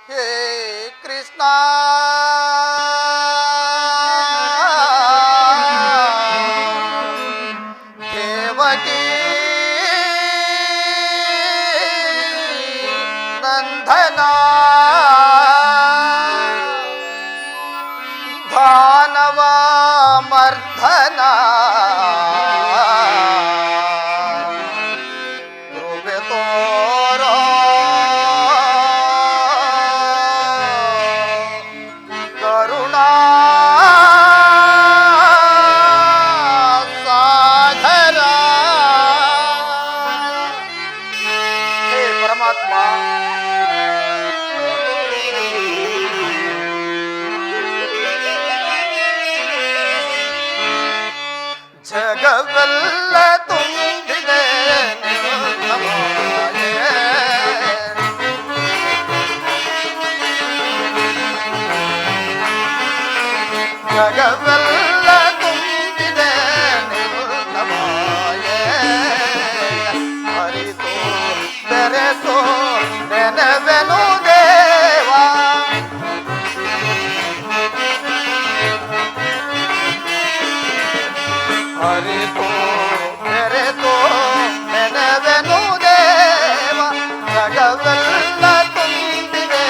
ಹೇ ಕೃಷ್ಣ ದೇವಕಿ ನಂದನ ದಾನವ ಮರ್ದನ ಕೃಪೆ ತೋರೋ ಕರುಣಾ ಸಾಗರ ಹೇ ಪರಮಾತ್ಮ ಜಗವೆಲ್ಲ ತುಂಬಿದೆ ನಿನ್ನ ಮಾಯೆ. ಜಗವೆಲ್ಲ ತುಂಬಿದೆ ನಿನ್ನ ಮಾಯೆ. ಅರಿತು ಬೆರೆತು ನೆನವೆನು ದೇವ. ಅರಿತು ಬೆರೆತು ನೆನವೆನು ದೇವ. ಜಗವೆಲ್ಲ ತುಂಬಿದೆ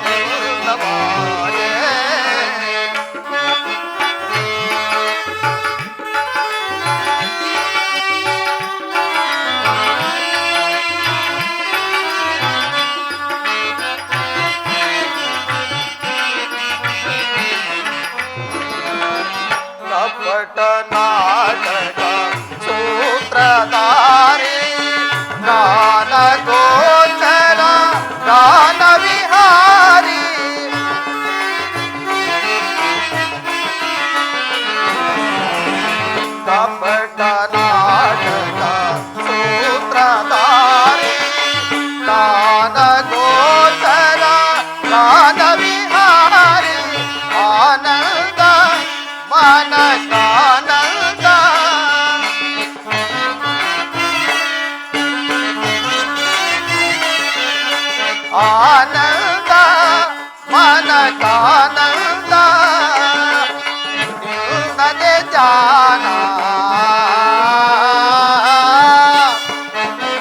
ನಿನ್ನ ಮಾಯೆ. ಕಪಟ ನಾಟಕ ಸೂತ್ರಧಾರಿ ಗಾನ ಗೋಚರ ಗಾನ ವಿಹಾರಿ. ಕಪಟ ನಾಟಕ ಸೂತ್ರಧಾರಿ ಗಾನ ಗೋಚರ ಗಾನ ವಿಹಾರಿ. ಆನಂದ ಮನಕಾನಂದ ಆನಂದ ಮನಕಾನಂದ ನಿನ್ನದೆ ಜಾನ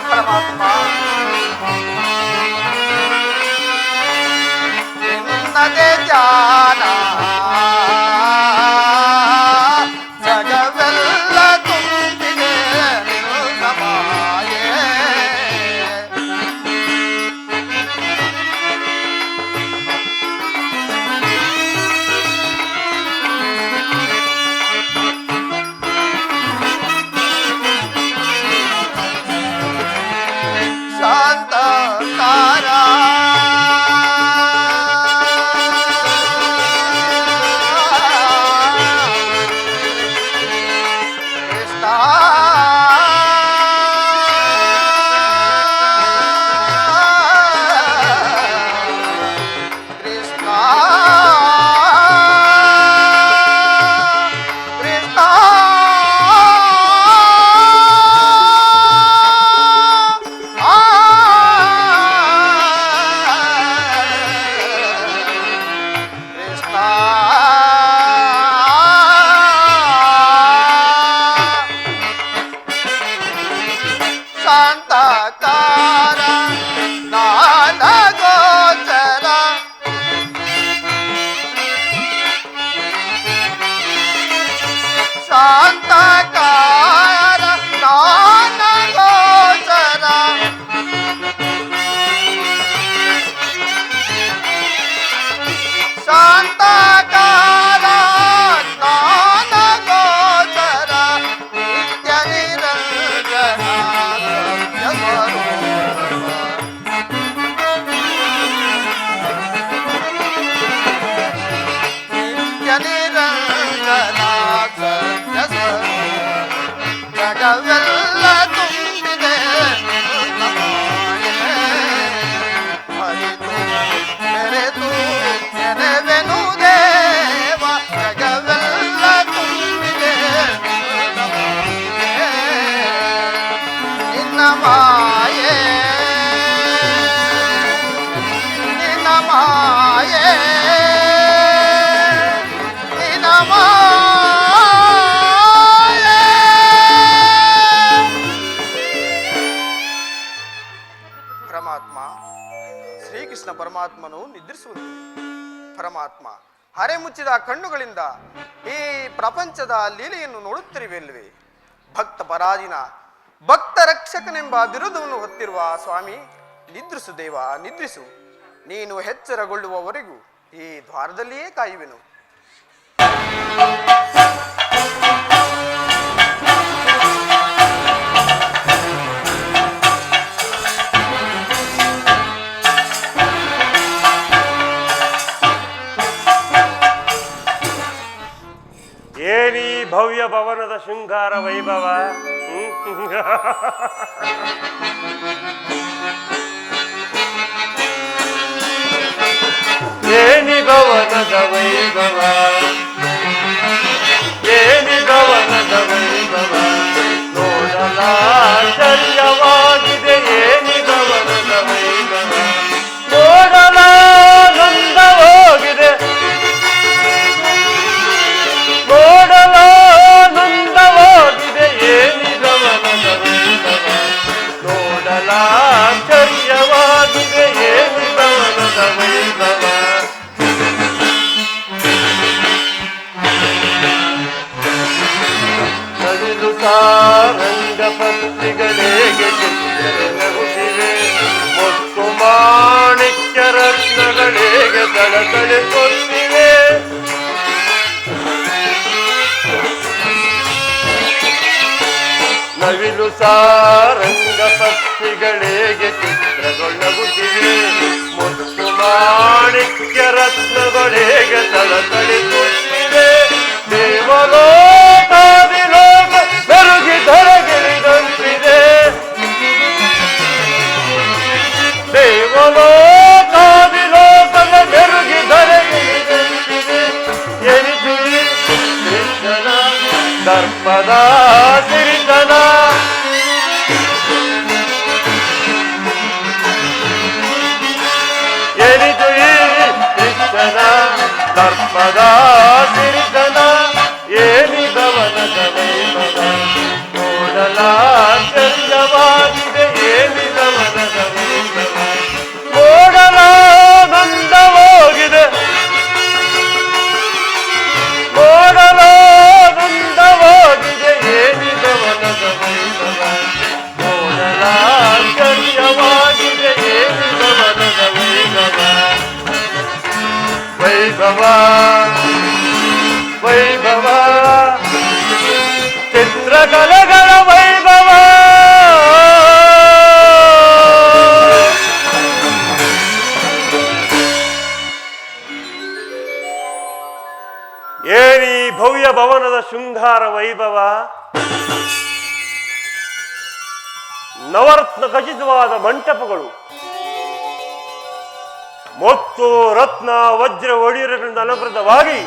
ಪರಮಾತ್ಮ. ನಿನ್ನದೆ ಜಾನ ಜಗವೆಲ್ಲ ತುಂಬಿದೆ ನಿನ್ನ ಮಾಯೆ. ಶಾಂತಕಾರ ನಿನ್ನ ಮಾಯೆ ನಿನ್ನ ಮಾಯೆ. ಪರಮಾತ್ಮ ಶ್ರೀಕೃಷ್ಣ ಪರಮಾತ್ಮನು ನಿದ್ರಿಸುವುದಿಲ್ಲ. ಪರಮಾತ್ಮ ಹರೆ ಮುಚ್ಚಿದ ಕಣ್ಣುಗಳಿಂದ ಈ ಪ್ರಪಂಚದ ಲೀಲೆಯನ್ನು ನೋಡುತ್ತಿರುವೆಲ್ವೇ? ಭಕ್ತ ಪರಾಜಿನ ಭಕ್ತ ರಕ್ಷಕನೆಂಬ ಬಿರುದವನ್ನು ಹೊತ್ತಿರುವ ಸ್ವಾಮಿ, ನಿದ್ರಿಸು ದೇವ, ನಿದ್ರಿಸು. ನೀನು ಎಚ್ಚರಗೊಳ್ಳುವವರೆಗೂ ಈ ದ್ವಾರದಲ್ಲಿಯೇ ಕಾಯುವೆನು. ಏನಿ ಭವ್ಯ ಭವನದ ಶೃಂಗಾರ ವೈಭವ. ಏನಿ ಭವನದ ವೈಭವ, ಏನಿ ಭವನದ ವೈಭವ, ನೋಡಲಾಶ್ಚರ್ಯವಾಗಿದೆ. ಏನಿ ಭವನದ ವೈಭವ, ನೋಡಲಾನಂದವಾಗಿದೆ, ನೋಡಲಾನಂದವಾಗಿದೆ. ಏನಿ ಭವನದ ವೈಭವ, ನೋಡಲಾಶ್ಚರ್ಯವಾಗಿದೆ. ಏನಿ ಭವನದ ವೈಭವ. ನವಿಲು ಸಾರಂಗ ಪಕ್ಷಿಗಳಿಗೆ ಚಿತ್ರನಗುತ್ತಿವೆ, ಮುತ್ತು ಮಾಣಿಕ್ಯ ರತ್ನಗಳಿಗೆ ತಳತಳಿಸುತ್ತಿವೆ. ನವಿಲು ಸಾರಂಗ ಪಕ್ಷಿಗಳಿಗೆ ಚಿತ್ರಗೊಳ್ಳಗುತ್ತಿವೆ, ಮುತ್ತು ಮಾಣಿಕ್ಯ ರತ್ನಗಳಿಗೆ ತಳತಳಿಸುತ್ತಿವೆ. ದೇವಲೋಕಾದಿಲೋಕ ಬೆರುಗಿ ಧರೆಗಿಳಿದಂತಿದೆ, ದೇವಲೋಕಾದಿಲೋಕದ ಬೆರುಗಿ ಧರೆಗಿಳಿದಂತಿದೆ. ಎನಿಸು ಕೃಷ್ಣನ ದರ್ಪದ ಸಿರಿತನ, ಎನಿಸು ಕೃಷ್ಣನ ದರ್ಪದ ಸಿರಿತನ. ಏನಿ ಭವನದ ವೈಭವ, ನೋಡಲಾಶ್ಚರ್ಯವಾಗಿದೆ. ಏನಿ ಭವನದ ವೈಭವ, ನೋಡಲಾನಂದವಾಗಿದೆ, ನೋಡಲಾನಂದವಾಗಿದೆ. ಏನಿ ಭವನದ ವೈಭವ, ನೋಡಲಾಶ್ಚರ್ಯವಾಗಿದೆ. ಏನಿ ಭವನದ ವೈಭವ, ವೈಭವ ವೈಭವ, ಚಿತ್ರಕಲೆಗಳ ವೈಭವ. ಏನಿ ಭವ್ಯ ಭವನದ ಶೃಂಗಾರ ವೈಭವ, ನವರತ್ನ ಖಚಿತವಾದ ಮಂಟಪಗಳು, ಮುತ್ತು ರತ್ನ ವಜ್ರ ಒಡಿಯರಗಳಿಂದ ಅಲಂಕೃತವಾಗಿ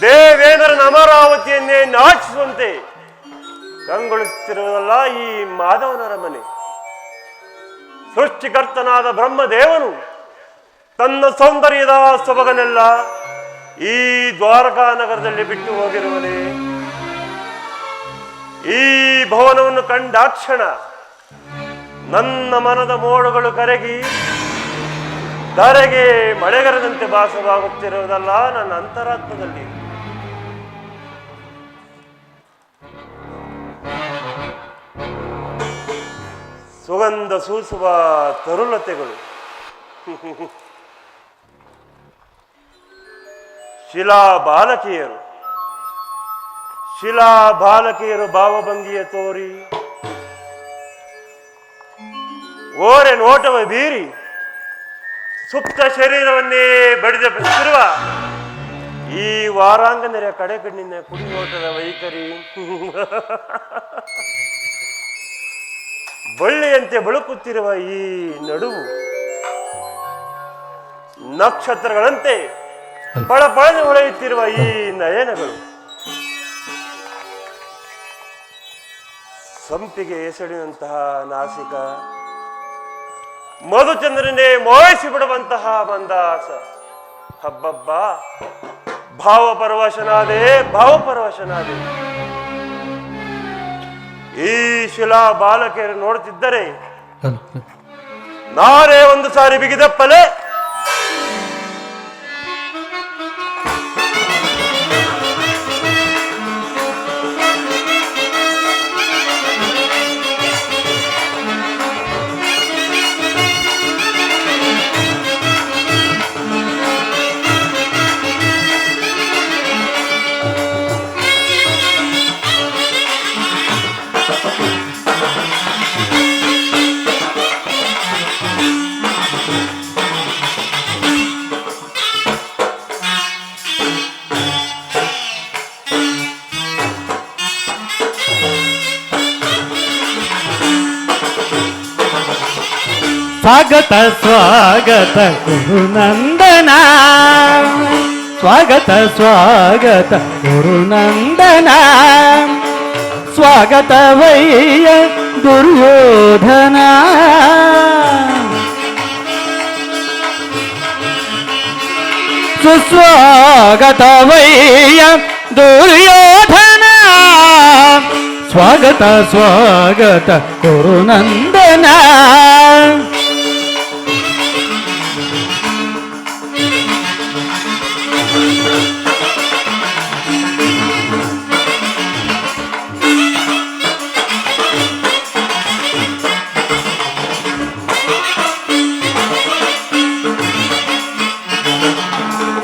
ದೇವೇಂದ್ರನ ಅಮರಾವತಿಯನ್ನೇ ನಾಚಿಸುವಂತೆ ಕಂಗೊಳಿಸುತ್ತಿರುವುದಲ್ಲ ಈ ಮಾಧವನರ ಮನೆ. ಸೃಷ್ಟಿಕರ್ತನಾದ ಬ್ರಹ್ಮದೇವನು ತನ್ನ ಸೌಂದರ್ಯದ ಸೊಬಗನೆಲ್ಲ ಈ ದ್ವಾರಕಾ ನಗರದಲ್ಲಿ ಬಿಟ್ಟು ಹೋಗಿರುವನೇ. ಈ ಭವನವನ್ನು ಕಂಡಾಕ್ಷಣ ನನ್ನ ಮನದ ಮೋಡಗಳು ಕರಗಿ ಧರೆಗೆ ಮಳೆಗರದಂತೆ ಭಾಸವಾಗುತ್ತಿರುವುದಲ್ಲ ನನ್ನ ಅಂತರಾತ್ಮದಲ್ಲಿ. ಸುಗಂಧ ಸೂಸುವ ತರುಲತೆಗಳು, ಶಿಲಾ ಬಾಲಕಿಯರು ಭಾವಭಂಗಿಯ ತೋರಿ ಓರೆ ನೋಟವ ಬೀರಿ ಸುಪ್ತ ಶರೀರವನ್ನೇ ಬಡಿದಿರುವ ಈ ವಾರಾಂಗನೆಯ ಕಡೆಗಣ್ಣಿನ ಕುಡಿಯೋಟದ ವೈಖರಿ, ಬಳ್ಳಿಯಂತೆ ಬಳುಕುತ್ತಿರುವ ಈ ನಡುವು, ನಕ್ಷತ್ರಗಳಂತೆ ಪಳಪಳನೆ ಹೊಳೆಯುತ್ತಿರುವ ಈ ನಯನಗಳು, ಸಂಪಿಗೆ ಎಸಡಿನಂತಹ ನಾಸಿಕ, ಮಧುಚಂದ್ರನೇ ಮೋಹಿಸಿ ಬಿಡುವಂತಹ ಮಂದಾಸ. ಹಬ್ಬಬ್ಬ, ಭಾವಪರವಶನಾದೆ. ಈ ಶಿಲಾ ಬಾಲಕಿಯರು ನೋಡುತ್ತಿದ್ದರೆ ನಾನೇ ಒಂದು ಸಾರಿ ಬಿಗಿದಪ್ಪಲೆ. ಸ್ವಾಗತ ಸ್ವಾಗತ ಗುರುನಂದನ, ಸ್ವಾಗತ ಸ್ವಾಗತ ಗುರುನಂದನ, ಸ್ವಾಗತವಯ್ಯ ದುರ್ಯೋಧನ. ಸುಸ್ವಾಗತವಯ್ಯ ದುರ್ಯೋಧನ, ಸ್ವಾಗತ ಸ್ವಾಗತ ಗುರುನಂದನ.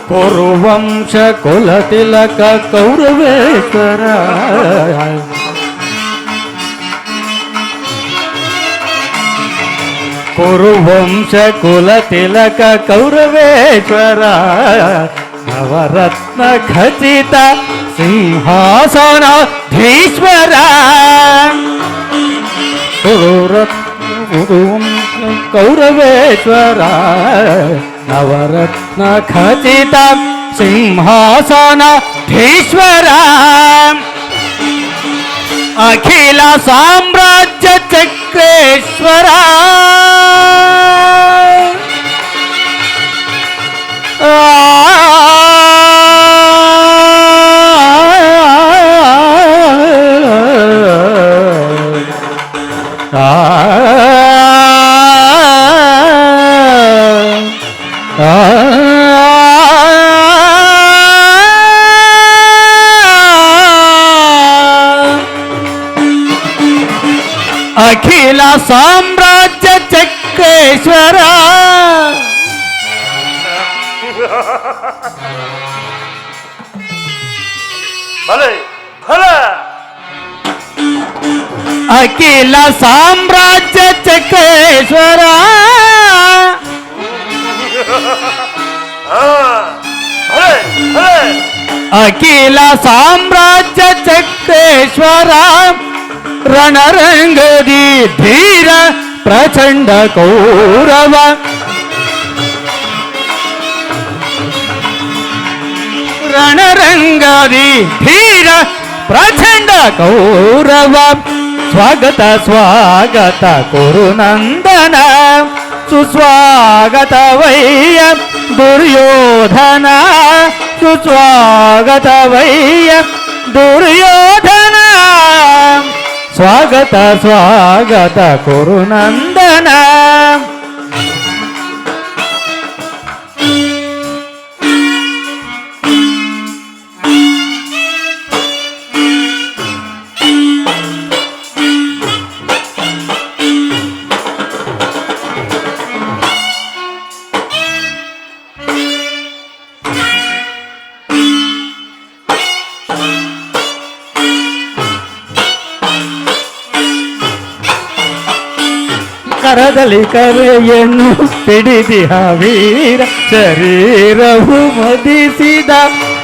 ಕುರುವಂಶ ಕುಲತಿಲಕ ಕೌರವೇಶ್ವರ, ಕುರುವಂಶ ಕುಲತಿಲಕ ಕೌರವೇಶ್ವರ, ನವರತ್ನ ಖಚಿತ ಸಿಂಹಾಸನಾಧೀಶ್ವರ. ಕೌರವೇಶ್ವರ, ನವರತ್ನ ಖಚಿತ ಸಿಂಹಾಸನಾಧೀಶ್ವರ, ಅಖಿಲ ಸಾಮ್ರಾಜ್ಯ ಚಕ್ರೇಶ್ವರ. ಅಖಿಲ ಸಾಮ್ರಾಜ್ಯ ಚಕ್ರೇಶ್ವರ. ಭಲೆ ಭಲೆ. ಅಖಿಲ ಸಾಮ್ರಾಜ್ಯ ಚಕ್ರೇಶ್ವರ, ಅಖಿಲ ಸಾಮ್ರಾಜ್ಯ ಚಕ್ರೇಶ್ವರ. ರಣರಂಗದಿ ಧೀರ ಪ್ರಚಂಡ ಕೌರವ, ರಣರಂಗದಿ ಧೀರ ಪ್ರಚಂಡ ಕೌರವ. ಸ್ವಾಗತ ಸ್ವಾಗತ ಕುರುನಂದನ, ಸುಸ್ವಾಗತವಯ್ಯ ದುರ್ಯೋಧನ, ಸುಸ್ವಾಗತವಯ್ಯ ದುರ್ಯೋಧನ. ಸ್ವಾಗತ ಸ್ವಾಗತ ಕುರುನಂದನ. ಕರದಲ್ಲಿ ಕರೆಯನ್ನು ಹಿಡಿದಿಹ ವೀರ, ಶರೀರವು ಮದಿಸಿದ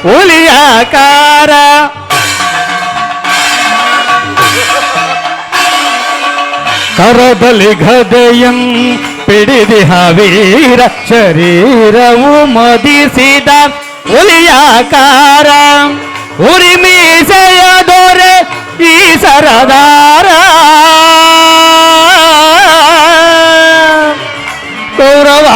ಹುಲಿಯಾಕಾರ. ಕರದಲ್ಲಿ ಗದೆಯಂ ಹಿಡಿದಿಹ ವೀರ, ಶರೀರವು ಮದಿಸಿದ ಹುಲಿಯಾಕಾರ. ಉರಿಮೀಸೆಯ ದೊರೆ ಈ ಸರದಾರ, ಕೌರವ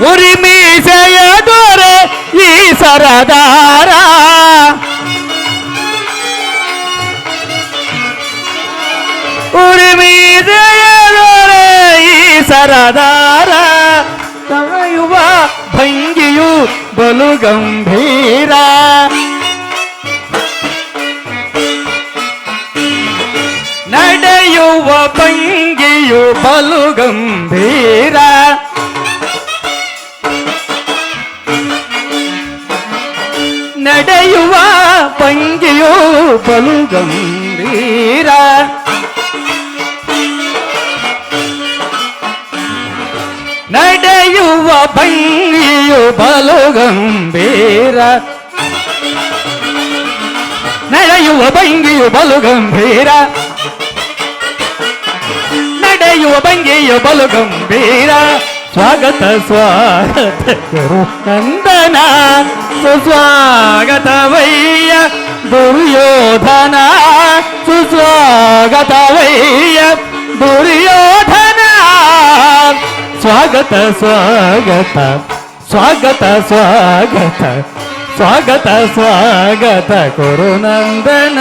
ಉರಿಮೀಸೆಯ ದೊರೆ ಈ ಸರದಾರ ಉರಿಮೀಸೆಯ ದೊರೆ ಈ ಸರದಾರ ತಳೆಯುವ ಭಂಗಿಯು ಬಲು ಗಂಭೀರ ನಡೆಯುವ ಭಂಗಿಯು ಬಲು ಗಂಭೀರ ನಡೆಯುವ ಭಂಗಿಯು ಬಲು ಗಂಭೀರ ನಡೆಯುವ ಭಂಗಿಯು ಬಲು ಗಂಭೀರ ನಡೆಯುವ ಭಂಗಿಯು ಬಲು ಗಂಭೀರ ನಡೆಯುವ ಭಂಗಿಯು ಬಲು ಗಂಭೀರ ಸ್ವಾಗತ ಸ್ವಾಗತ ಗುರು ನಂದನ ಸುಸ್ವಾಗತವಯ್ಯ ದುರ್ಯೋಧನ ಸುಸ್ವಾಗತವಯ್ಯ ದುರ್ಯೋಧನ ಸ್ವಾಗತ ಸ್ವಾಗತ ಸ್ವಾಗತ ಸ್ವಾಗತ ಸ್ವಾಗತ ಸ್ವಾಗತ ಗುರುನಂದನ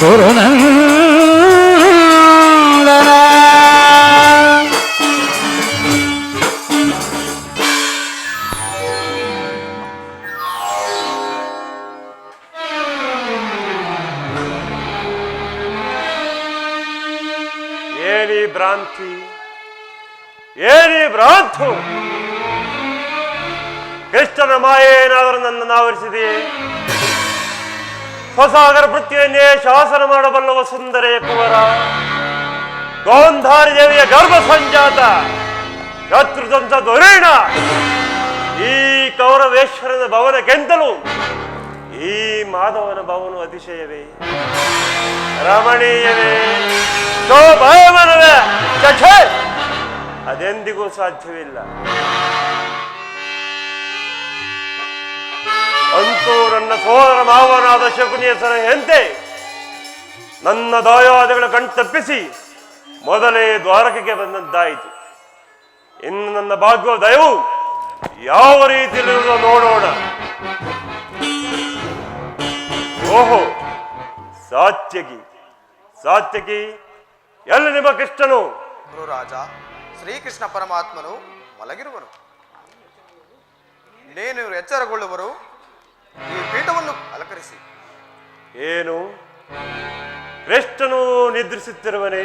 ಗುರುನಂದನ ಏನಿ ಭ್ರಾಂತಿ ಏನಿ ಭ್ರಾಂತು ಕೃಷ್ಣನ ಮಾಯೆ ಏನಾದರೂ ನನ್ನನ್ನು ಆವರಿಸಿದೆಯೇ ಸ್ವಸಾಗರ ವೃತ್ತಿಯನ್ನೇ ಶಾಸನ ಮಾಡಬಲ್ಲವ ಸುಂದರೆಯ ಕುವರ ಗೋಂಧಾರಿ ದೇವಿಯ ಗರ್ಭ ಸಂಜಾತ ಶತ್ರುದಂತ ದೊರೇಣ ಈ ಕೌರವೇಶ್ವರನ ಭವನಕ್ಕೆಂತಲೂ ಈ ಮಾಧವನ ಭವನ ಅತಿಶಯವೇ ರಮಣೀಯವೇ ಶೋಭಾಯಮಾನವೇ ಚಛೆ ಅದೆಂದಿಗೂ ಸಾಧ್ಯವಿಲ್ಲ. ಅಂತೂ ನನ್ನ ಸೋದರ ಮಾವನಾದ ಶಕುನಿಯ ಸಲಹೆಯಂತೆ ನನ್ನ ದಾಯಾದಿಗಳ ಕಣ್ತಪ್ಪಿಸಿ ಮೊದಲೇ ದ್ವಾರಕೆಗೆ ಬಂದಂತಾಯಿತು. ಇನ್ನು ನನ್ನ ಭಾಗ್ಯೋದಯವು ಯಾವ ರೀತಿಯಲ್ಲಿರುವುದೋ ನೋಡೋಣ. ಓಹೋ, ಸಾತ್ಯಕಿ ಸಾತ್ಯಕಿ, ಎಲ್ಲಿ ನಿಮ್ಮ ಕೃಷ್ಣನು? ಗುರುರಾಜ, ಶ್ರೀಕೃಷ್ಣ ಪರಮಾತ್ಮನು ಮಲಗಿರುವನು. ನೀನು ಎಚ್ಚರಗೊಳ್ಳುವರು. ಈ ಪೀಠವನ್ನು ಅಲಂಕರಿಸಿ. ಏನು, ಕೃಷ್ಣನು ನಿದ್ರಿಸುತ್ತಿರುವನೇ?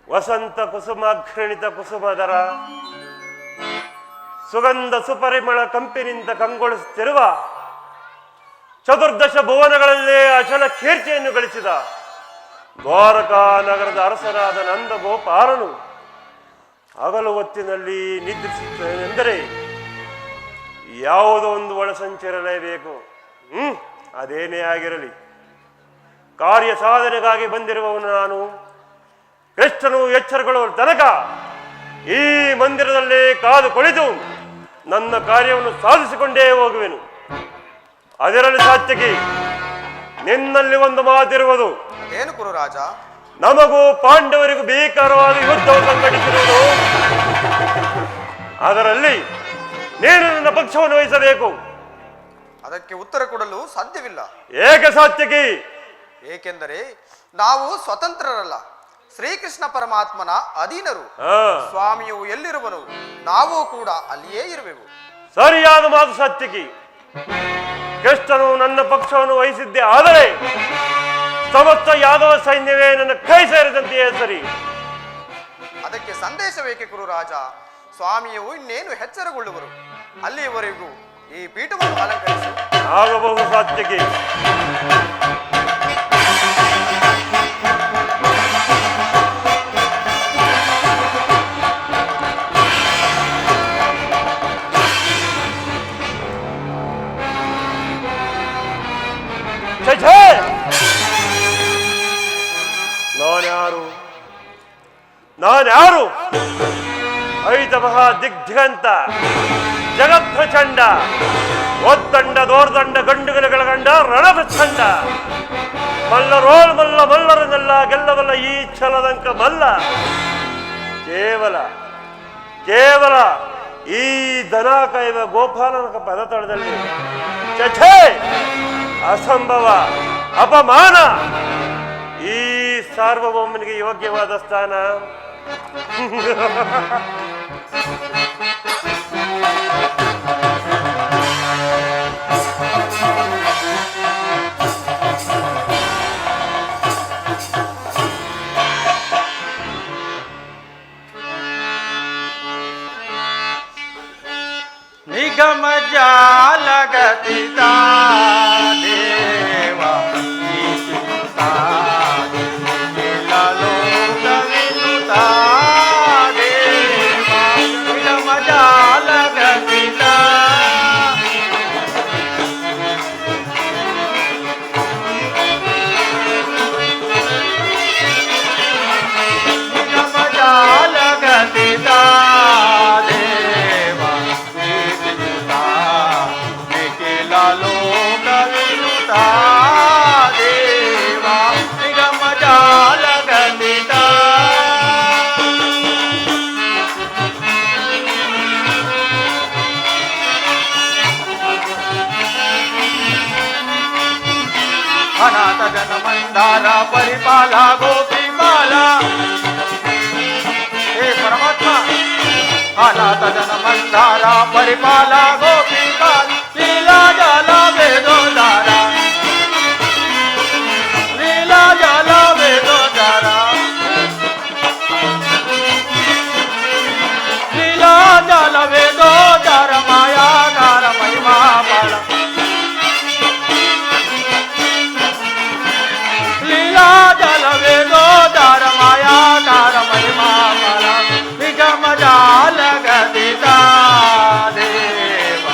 ವಸಂತ ಕುಸುಮಾಘ್ರಣಿತ ಕುಸುಮದರ ಸುಗಂಧ ಸುಪರಿಮಳ ಕಂಪಿನಿಂದ ಕಂಗೊಳಿಸುತ್ತಿರುವ ಚತುರ್ದಶ ಭುವನಗಳಲ್ಲೇ ಅಚಲ ಕೀರ್ತಿಯನ್ನು ಗಳಿಸಿದ ದ್ವಾರಕಾ ನಗರದ ಅರಸನಾದ ನಂದ ಗೋಪಾಲನು ಹಗಲು ಹೊತ್ತಿನಲ್ಲಿ ನಿದ್ರಿಸುತ್ತೇನೆಂದರೆ ಯಾವುದೋ ಒಂದು ಒಳಸಂಚಿರಲೇಬೇಕು. ಅದೇನೇ ಆಗಿರಲಿ, ಕಾರ್ಯ ಸಾಧನೆಗಾಗಿ ಬಂದಿರುವವನು ನಾನು. ಕೃಷ್ಣನು ಎಚ್ಚರಗೊಳ್ಳುವ ತನಕ ಈ ಮಂದಿರದಲ್ಲಿ ಕಾದು ಕುಳಿತು ನನ್ನ ಕಾರ್ಯವನ್ನು ಸಾಧಿಸಿಕೊಂಡೇ ಹೋಗುವೆನು. ಅದರಲ್ಲಿ ಸಾತ್ಯಕಿ, ನಿನ್ನಲ್ಲಿ ಒಂದು ಮಾತಿರುವುದು. ಏನು ಗುರುರಾಜ? ನಮಗೂ ಪಾಂಡವರಿಗೂ ಭೀಕರವಾದ ಯುದ್ಧವು ಸಂಘಟಿಸಿರುವುದು. ಅದರಲ್ಲಿ ನೀನು ನನ್ನ ಪಕ್ಷವನ್ನು ವಹಿಸಬೇಕು. ಅದಕ್ಕೆ ಉತ್ತರ ಕೊಡಲು ಸಾಧ್ಯವಿಲ್ಲ. ಏಕೆ ಸಾತ್ಯಕಿ? ಏಕೆಂದರೆ ನಾವು ಸ್ವತಂತ್ರರಲ್ಲ, ಶ್ರೀಕೃಷ್ಣ ಪರಮಾತ್ಮನ ಅಧೀನರು. ಸ್ವಾಮಿಯು ಎಲ್ಲಿರುವನು, ನಾವು ಕೂಡ ಅಲ್ಲಿಯೇ ಇರುವೆವು. ಸರಿಯಾದ ಮಾತು ಸಾತ್ಯಕಿ. ಕೃಷ್ಣನು ನನ್ನ ಪಕ್ಷವನ್ನು ವಹಿಸಿದ್ದೇ ಆದರೆ ಸಮಸ್ತ ಯಾದವ ಸೈನ್ಯವೇ ನನ್ನ ಕೈ ಸೇರಿದಂತೆಯೇ ಸರಿ. ಅದಕ್ಕೆ ಸಂದೇಶವೇಕೆ ಗುರುರಾಜ? ಸ್ವಾಮಿಯು ಇನ್ನೇನು ಎಚ್ಚರಗೊಳ್ಳುವರು. ಅಲ್ಲಿಯವರೆಗೂ ಈ ಪೀಠವನ್ನು ಅಲಂಕರಿಸಿ. ಆಗಬಹುದು ಸಾತ್ಯಕಿ. ನಾನ್ಯಾರು? ಐತ ಮಹಾ ದಿಗ್ಧಿಗಂತ ಜಗತ್ಪ್ರಚಂಡ ಒತ್ತಂಡ ದೋರ್ದಂಡ ಗಂಡುಗಲಗಳ ಗಂಡ ರಣಪ್ರಚಂಡ ಮಲ್ಲರೋಳ್ ಮಲ್ಲ ಮಲ್ಲರನ್ನೆಲ್ಲ ಗೆಲ್ಲವಲ್ಲ ಈ ಛಲದಂಕ ಮಲ್ಲ. ಕೇವಲ ಈ ದನ ಕಾಯುವ ಗೋಪಾಲನ ಪದತಳದಲ್ಲಿ ಚಛೆ ಅಸಂಭವ, ಅಪಮಾನ. ಈ ಸಾರ್ವಭೌಮನಿಗೆ ಯೋಗ್ಯವಾದ ಸ್ಥಾನ? ನಿಗಮ ಜಾಲಗತಿತ ದೇವ ಲೋಕವಿನುತ ದೇವ ನಿಗಮ ಜಾಲಗತಿತ ನಿಗಮ ಜಾಲಗತಿತ ಅನಾಥ ಜನ ಮಂದಾರ ಪರಿಪಾಲ ಗೋಪಿಪಾಲ. ಹೇ ಪರಮಾತ್ಮ, ಅನಾಥ ಜನ ಮಂದಾರ ಪರಿಪಾಲ ಗೋಪಿಪಾಲ. ಲೀಲಾ ಜಲ ವೇದೋದಾರ, ಲೀಲಾ ಜಲ ವೇದೋದಾರ, ಲೀಲಾ ಜಲ ವೇದೋದಾರ ಮಾಯಾಗಾರ ಮಹಿಮಾ ಬಾಳ. ಜಲ ವೇದೋದಾರ ಮಾಯಾಕಾರ ಮಹಿಮಾ ಬಲ. ನಿಗಮ ಜಾಲ ಗದಿತ ದೇವ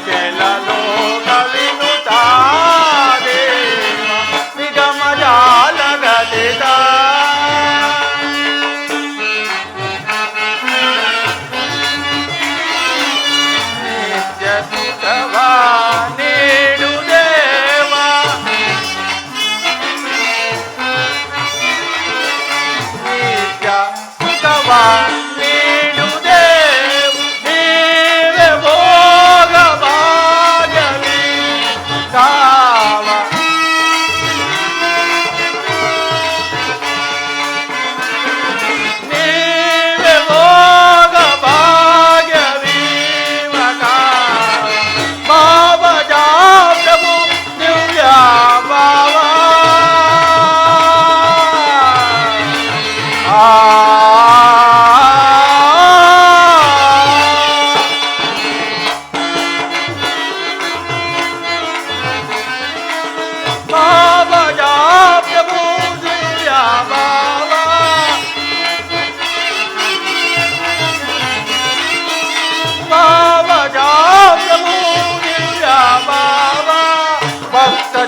ಕೆಲ ಲೋಕ ವಿನುತ ದೇವ ನಿಗಮ ಜಾಲ ಗದಿತ. ನಿತ್ಯ ಸುಖವ ನೀಡು ನೀಡು ದೇವ ನೀವೇ ಭೋಗ ಭಾಗ್ಯವಿ ಕಾವ. ನೀವೇ ಭೋಗ ಭಾಗ್ಯವಿ ಕಾವ. ಬಾಬಾ ಜಾ ಪ್ರಭು ದಿವ್ಯ ಬಾಬಾ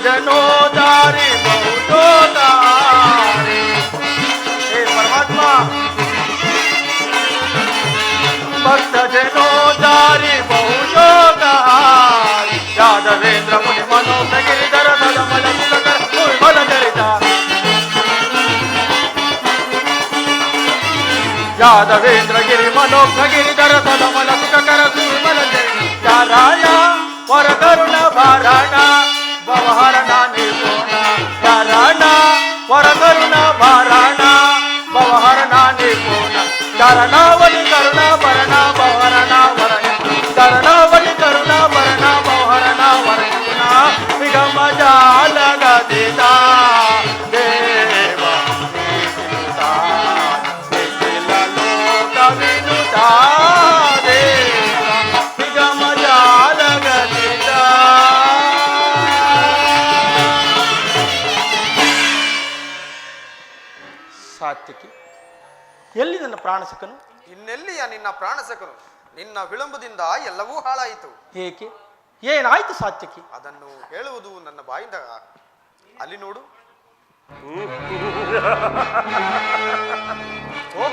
जनों दारी बहुतो तारी. हे परमात्मा, भक्त जनों दारी बहुतो तारी. यादवेंद्र मुनि मनोज गिरिधर धर्मल तिलकर निर्मल चरिता. यादवेंद्र गिरि मनोज गिरिधर धर्मल तिलकर निर्मल चरिता. राया वर करुण भारणा भवहरणा निर्गुणा. चारणा वर करुणा भारणा भवहरणा निर्गुणा. चारणावली करुणा भरणा भवहरणा वरण. चारणावली करुणा भरणा भवहरणा वरणा. निगम जाल गदिता देवा लोक विनुता देवा निगम जाल गदिता. ಸಾತ್ಯಕಿ, ಎಲ್ಲಿ ನನ್ನ ಪ್ರಾಣಸಕನು? ಇನ್ನೆಲ್ಲಿಯ ನಿನ್ನ ಪ್ರಾಣಸಕನು? ನಿನ್ನ ವಿಳಂಬದಿಂದ ಎಲ್ಲವೂ ಹಾಳಾಯಿತು. ಏಕೆ? ಏನಾಯ್ತು ಸಾತ್ಯಕಿ? ಅದನ್ನು ಹೇಳುವುದು ನನ್ನ ಬಾಯಿಂದ. ಅಲ್ಲಿ ನೋಡು, ಓ,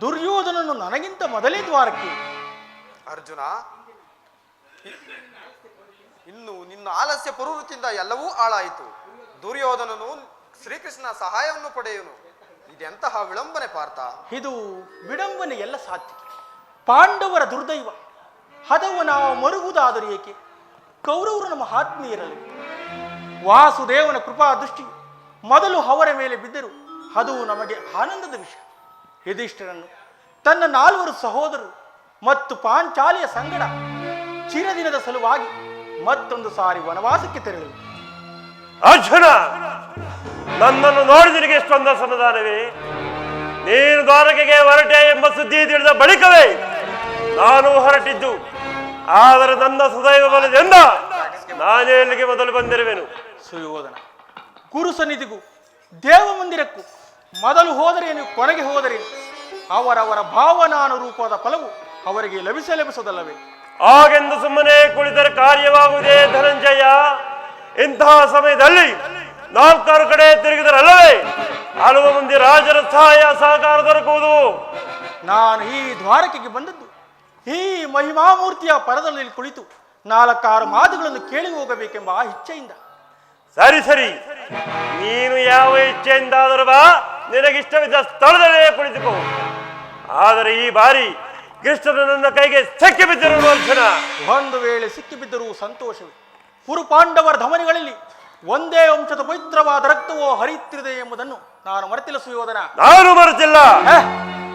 ದುರ್ಯೋಧನನು ನನಗಿಂತ ಮೊದಲೇ ದ್ವಾರಕ್ಕೆ. ಅರ್ಜುನ, ಇನ್ನು ನಿನ್ನ ಆಲಸ್ಯ ಪ್ರವೃತ್ತಿಯಿಂದ ಎಲ್ಲವೂ ಹಾಳಾಯಿತು. ದುರ್ಯೋಧನನು ಶ್ರೀಕೃಷ್ಣನ ಸಹಾಯವನ್ನು ಪಡೆಯುವನು. ಇದೆಂತಹ ವಿಳಂಬನೆ ಪಾರ್ಥ? ಇದು ವಿಡಂಬನೆ ಎಲ್ಲ ಸಾತ್ವಿಕ. ಪಾಂಡವರ ದುರ್ದೈವ. ಹದವು ನಾವು ಮರುಗುವುದಾದರೂ ಏಕೆ? ಕೌರವರು ನಮ್ಮ ಆತ್ಮೀಯರಲ್ಲ. ವಾಸುದೇವನ ಕೃಪಾ ದೃಷ್ಟಿ ಮೊದಲು ಅವರ ಮೇಲೆ ಬಿದ್ದರು. ಅದು ನಮಗೆ ಆನಂದದ ವಿಷಯ. ಯುಧಿಷ್ಠಿರನು ತನ್ನ 4 ಸಹೋದರರು ಮತ್ತು ಪಾಂಚಾಲಿಯ ಸಂಗಡ ಚಿರದಿನದ ಸಲುವಾಗಿ ಮತ್ತೊಂದು ಸಾರಿ ವನವಾಸಕ್ಕೆ ತೆರಳಿದರು. ಅರ್ಜುನ, ನನ್ನನ್ನು ನೋಡಿದ ನಿನಗೆ ಎಷ್ಟೊಂದ ಸಮಾಧಾನವೇ? ನೀನು ದ್ವಾರಕೆಗೆ ಹೊರಟೆ ಎಂಬ ಸುದ್ದಿ ತಿಳಿದ ಬಳಿಕವೇ ನಾನು ಹೊರಟಿದ್ದು. ಆದರೆ ನನ್ನ ಸದೈವ ಬಲದಿಂದ ನಾನೇ ಇಲ್ಲಿಗೆ ಮೊದಲು ಬಂದಿರುವೆನು. ಸುಯೋಧನ, ಗುರು ಸನ್ನಿಧಿಗೂ ದೇವ ಮಂದಿರಕ್ಕೂ ಮೊದಲು ಹೋದರೇನು, ಕೊನೆಗೆ ಹೋದರೇನು, ಅವರವರ ಭಾವನಾನುರೂಪದ ಫಲವು ಅವರಿಗೆ ಲಭಿಸದಲ್ಲವೇ? ಹಾಗೆಂದು ಸುಮ್ಮನೆ ಕುಳಿತರೆ ಕಾರ್ಯವಾಗುವುದೇ ಧನಂಜಯ? ಇಂತಹ ಸಮಯದಲ್ಲಿ 4 ಕಡೆ ತಿರುಗಿದರಲ್ಲವೇ ಹಲವು ಮಂದಿ ರಾಜರ ಸಹಾಯ ಸಹಕಾರ ದೊರಕುವುದು. ನಾನು ಈ ದ್ವಾರಕೆಗೆ ಬಂದದ್ದು ಈ ಮಹಿಮಾಮೂರ್ತಿಯ ಪರದಲ್ಲಿ ಕುಳಿತು 4 ಮಾತುಗಳನ್ನು ಕೇಳಿ ಹೋಗಬೇಕೆಂಬ ಇಚ್ಛೆಯಿಂದ. ಸರಿ ಸರಿ, ನೀನು ಯಾವ ಇಚ್ಛೆಯಿಂದಾದರೂ ಬಾ, ನಿನಗಿಷ್ಟವಿದ್ದ ಸ್ಥಳದಲ್ಲೇ ಕುಳಿತುಕೋ. ಆದರೆ ಈ ಬಾರಿ ಕೃಷ್ಣನು ನನ್ನ ಕೈಗೆ ಸಿಕ್ಕಿ ಬಿದ್ದಿರುವ ಅರ್ಜುನ. ಒಂದು ವೇಳೆ ಸಿಕ್ಕಿಬಿದ್ದರೂ ಸಂತೋಷವೇ. ಕುರು ಪಾಂಡವರ ಧಮನಿಗಳಲ್ಲಿ ಒಂದೇ ವಂಶದ ಪವಿತ್ರವಾದ ರಕ್ತವೋ ಹರಿಯುತ್ತಿದೆ ಎಂಬುದನ್ನು ನಾನು ಮರೆತಿಲ್ಲ ಸುಯೋಧನ. ನಾನು ಮರೆತಿಲ್ಲ.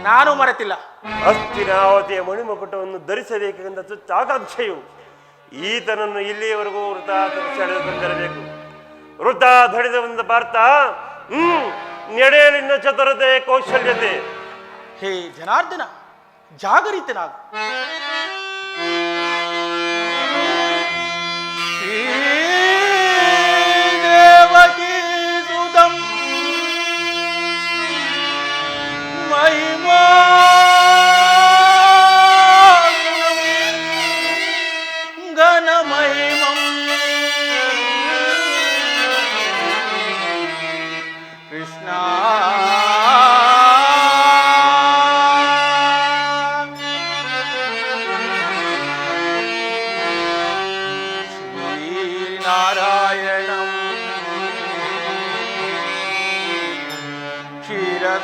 ನಾನು ಮರೆತಿಲ್ಲ. ಹಸ್ತಿನಾವತಿಯ ಮಣಿಮಕುಟವನ್ನು ಧರಿಸಬೇಕೆಂದ ಆಕಾಂಕ್ಷೆಯು ಈತನನ್ನು ಇಲ್ಲಿಯವರೆಗೂ ವೃತ ಸೆಳೆದು ತಂದಿರಬೇಕು. ವೃತ ಧಡಿದ ಒಂದು ಪಾರ್ಥ, ನಡೆಯಲಿನ ಚತುರತೆ, ಕೌಶಲ್ಯತೆ. ಹೇ ಜನಾರ್ದನ, ಜಾಗರಿತನಾಗು. ದೇವಕೀ ಸುತಂ ಮಹಿಮಾ ಘನ ಮಹಿಮಂ ಕೃಷ್ಣ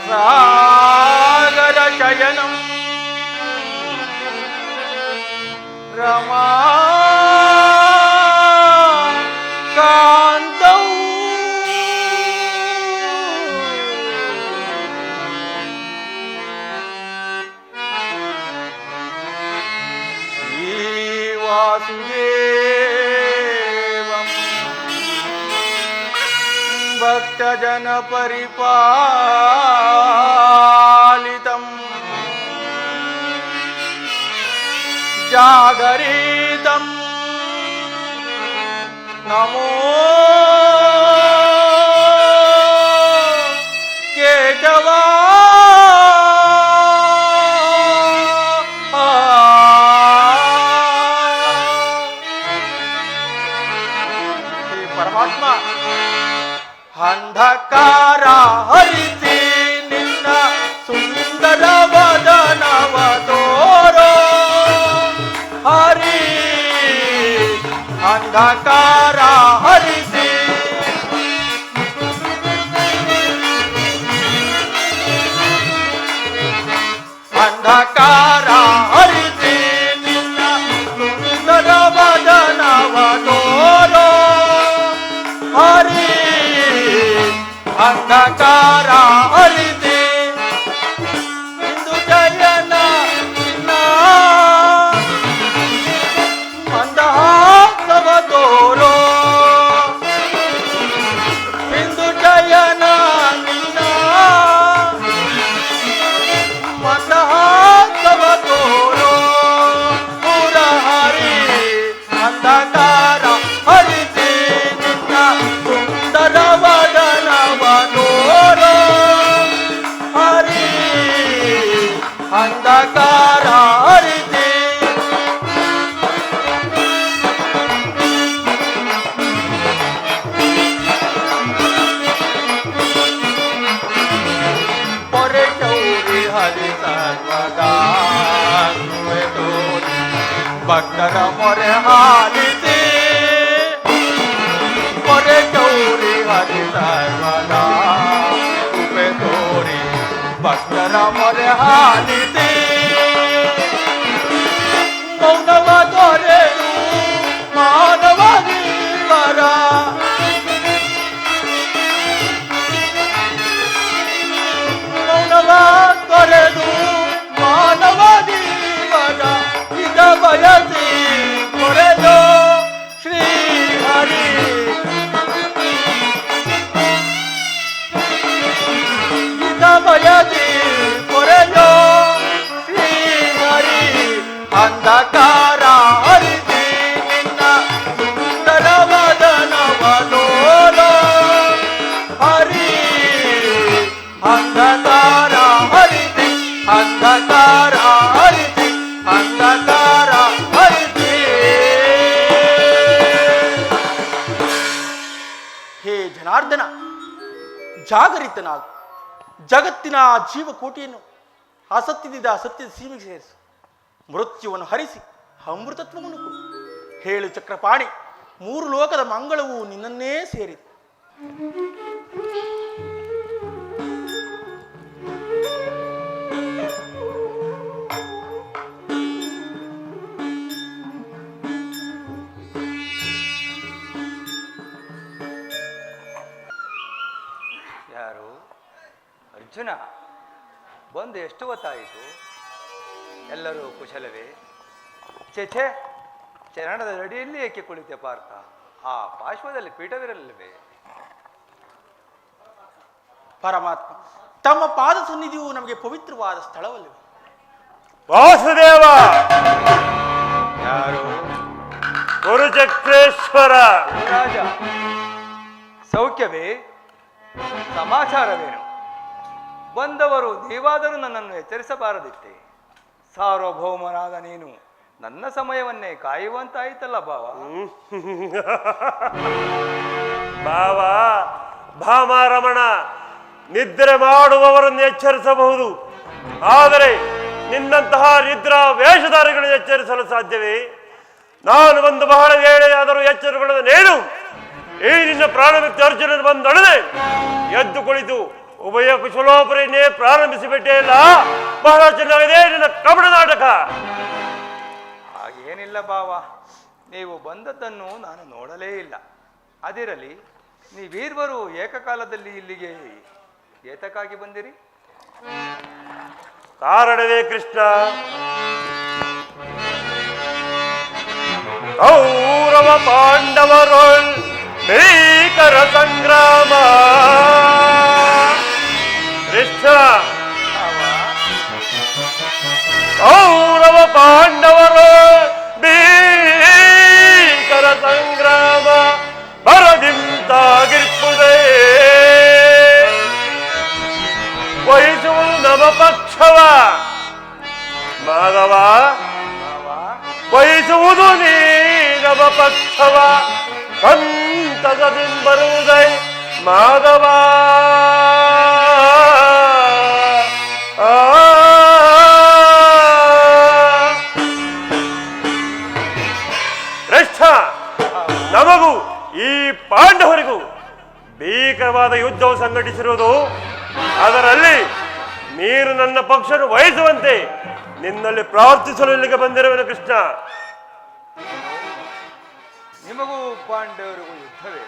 ಸಾಗರ ಶಯನಂ ರಮಾ ಕಾಂತೌ ಶ್ರೀ ವಾಸುದೇವಂ ಭಕ್ತಜನ ಪರಿಪಾಲಿತಂ ಜಾಗರಿತಂ ನಮೋ ಕೇಶವ ಪರಮಾತ್ಮ, ಅಂಧಕಾರ ಹರಿಸಿ ನಿನ್ನ ಸುಂದರ ವದನವ ತೋರೋ ಹರಿ. ಅಂಧಕಾರ ಹರಿಸಿ ಅಂಧಕಾರ ಹರಿಸಿ ನಿನ್ನ ಸುಂದರ ವದನವ ತೋರೋ ಹರಿ. ಅಂಧಕಾರ ಹರಿಸಿ ಇಂದು ಜಯನ ಮಂದಹಾಸವ ತೋರೋ. ಇಂದು ಜಯನ ನಿನ್ನ ಮಂದಹಾಸವ ತೋರೋ ಮುರಹರಿ. ಅಂಧಕಾರ ಹರಿಸಿ ನಿನ್ನ ಸುಂದರ ವದನವ ತೋರೋ ಭಕ್ತರ ಮೊರೆ ಹಾಲಿಸಿ ಮೊರೆ ಗೌರಿ ಹರಿ ಸರ್ವದಾ ಕೃಪೆ ತೋರಿ ಭಕ್ತರ ಮೊರೆ ಹಾಲಿಸಿ ಮೌನವ ತೊರೆದು ಮಾನವ ದೇವರ ಮೌನವ ತೊರೆದು ಮಾನವ ದೇವರ ಇದ ಬಯಸಿ ಕೊರೆದು ಶ್ರೀ ಹರಿ ಇದ ಬಯಸಿ ಕೊರೆದು ಶ್ರೀ ಹರಿ ಅಂಧಕಾರ ಹರಿಸಿ ನಿನ್ನ ಸುಂದರ ವದನವನೋಲ ಹರಿ ಅಂಧಕಾರ ಹರಿಸಿ ಅಂಧಕಾರ ಹರಿಸಿ ಅಂಧಕಾರ ಹರಿಸಿ. ಹೇ ಜನಾರ್ದನ, ಜಾಗರಿತನಾಗು. ಜಗತ್ತಿನ ಜೀವಕೋಟಿಯನ್ನು ಅಸತ್ಯದಿಂದ ಅಸತ್ಯದ ಸೀಮೆಗೆ ಸೇರಿಸು. ಮೃತ್ಯುವನ್ನು ಹರಿಸಿ ಅಮೃತತ್ವವನ್ನು ಕೊಡು. ಹೇಳು ಚಕ್ರಪಾಣಿ, 3 ಲೋಕದ ಮಂಗಳವು ನಿನ್ನನ್ನೇ ಸೇರಿದೆ. ಯಾರು? ಅರ್ಜುನ, ಬಂದು ಎಷ್ಟು ಹೊತ್ತಾಯಿತು? ಎಲ್ಲರೂ ಕುಶಲವೇ? ಛೇ, ಚರಣದ ಅಡಿಯಲ್ಲಿ ಏಕೆ ಕುಳಿತೆ ಪಾರ್ಥ? ಆ ಪಾರ್ಶ್ವದಲ್ಲಿ ಪೀಠವಿರಲಿಲ್ಲವೇ? ಪರಮಾತ್ಮ, ತಮ್ಮ ಪಾದ ಸನ್ನಿಧಿಯು ನಮಗೆ ಪವಿತ್ರವಾದ ಸ್ಥಳವಲ್ಲವೇ? ವಾಸುದೇವ, ಯಾರು? ಗುರುಚಕ್ರೇಶ್ವರ ರಾಜ, ಸೌಖ್ಯವೇ? ಸಮಾಚಾರವೇನು? ಬಂದವರು ನೀವಾದರೂ ನನ್ನನ್ನು ಎಚ್ಚರಿಸಬಾರದಿತ್ತೆ. ಸಾರ್ವಭೌಮನಾದ ನೀನು ನನ್ನ ಸಮಯವನ್ನೇ ಕಾಯುವಂತಾಯಿತಲ್ಲ ಭಾವ. ಭಾವ, ಭಾಮಾರಮಣ, ನಿದ್ರೆ ಮಾಡುವವರನ್ನು ಎಚ್ಚರಿಸಬಹುದು, ಆದರೆ ನಿನ್ನಂತಹ ನಿದ್ರಾ ವೇಷಧಾರಿಗಳನ್ನು ಎಚ್ಚರಿಸಲು ಸಾಧ್ಯವೇ? ನಾನು ಬಂದು ಬಹಳ ವೇಳೆಯಾದರೂ ಎಚ್ಚರಗೊಳ್ಳದೇನು? ಈ ನಿನ್ನ ಪ್ರಾಣಮಿತ್ತ ಅರ್ಜುನನ ಬಂದೊಡನೆ ಎದ್ದು ಕುಳಿತು ಉಭಯ ಕುಶಲೋಪರಿಯನ್ನೇ ಪ್ರಾರಂಭಿಸಿಬಿಟ್ಟೇ ಇಲ್ಲ. ಬಹಳ ಚೆನ್ನಾಗಿದೆ ನಿನ್ನ ಕಪಟ ನಾಟಕ. ಹಾಗೇನಿಲ್ಲ ಭಾವ, ನೀವು ಬಂದದ್ದನ್ನು ನಾನು ನೋಡಲೇ ಇಲ್ಲ. ಅದಿರಲಿ, ನೀವೀರ್ವರು ಏಕಕಾಲದಲ್ಲಿ ಇಲ್ಲಿಗೆ ಏತಕ್ಕಾಗಿ ಬಂದಿರಿ? ಕಾರಣವೇ ಕೃಷ್ಣ, ಕೌರವ ಪಾಂಡವರು ಭೀಕರ ಸಂಗ್ರಾಮ. ಕೃಷ್ಣ, ಕೌರವ ಪಾಂಡವರು ಭೀಕರ ಸಂಗ್ರಾಮ ಬರದಿಂತಾಗಿರ್ಪುದೇ. ವಹಿಸುವುದು ನವ ಪಕ್ಷವ ಮಾಧವ, ವಹಿಸುವುದು ನೀ ನವ ಪಕ್ಷವ ಸಂತಸದಿಂಬರುವುದೈ ಮಾಧವ. ಕೃಷ್ಣ, ನಮಗೂ ಈ ಪಾಂಡವರಿಗೂ ಭೀಕರವಾದ ಯುದ್ಧವು ಸಂಘಟಿಸಿರುವುದು. ಅದರಲ್ಲಿ ನೀನು ನನ್ನ ಪಕ್ಷವನ್ನು ವಹಿಸುವಂತೆ ನಿನ್ನಲ್ಲಿ ಪ್ರಾರ್ಥಿಸಲು ಇಲ್ಲಿಗೆ ಬಂದಿರುವೆನು ಕೃಷ್ಣ. ನಿಮಗೂ ಪಾಂಡವರಿಗೂ ಯುದ್ಧವೇ?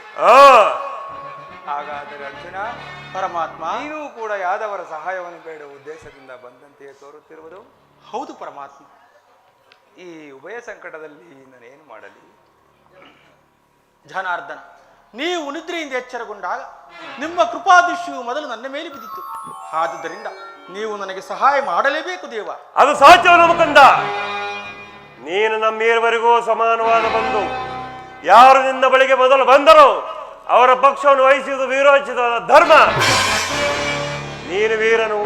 ಹಾಗಾದರೆ ಅರ್ಜುನ, ಪರಮಾತ್ಮ, ನೀನು ಕೂಡ ಯಾದವರ ಸಹಾಯವನ್ನು ಬೇಡುವ ಉದ್ದೇಶದಿಂದ ಬಂದಂತೆಯೇ ತೋರುತ್ತಿರುವುದು? ಹೌದು ಪರಮಾತ್ಮ. ಈ ಉಭಯ ಸಂಕಟದಲ್ಲಿ ನಾನೇನು ಮಾಡಲಿ? ಜನಾರ್ದನ, ನೀವು ನಿದ್ರೆಯಿಂದ ಎಚ್ಚರಗೊಂಡಾಗ ನಿಮ್ಮ ಕೃಪಾದೃಷ್ಟಿಯು ಮೊದಲು ನನ್ನ ಮೇಲೆ ಬಿದ್ದಿತ್ತು. ಆದುದರಿಂದ ನೀವು ನನಗೆ ಸಹಾಯ ಮಾಡಲೇಬೇಕು ದೇವ. ಅದು ಸಾಧ್ಯವಲ್ಲ ಮುಕುಂದ. ನೀನು ನಮ್ಮಿರುವರೆಗೂ ಸಮಾನವಾದ ಬಂಧು. ಯಾರು ನಿನ್ನ ಬಳಿಗೆ ಮೊದಲು ಬಂದರೋ ಅವರ ಪಕ್ಷವನ್ನು ವಹಿಸುವುದು ವೀರೋಚಿತವಾದ ಧರ್ಮ. ನೀನು ವೀರನು,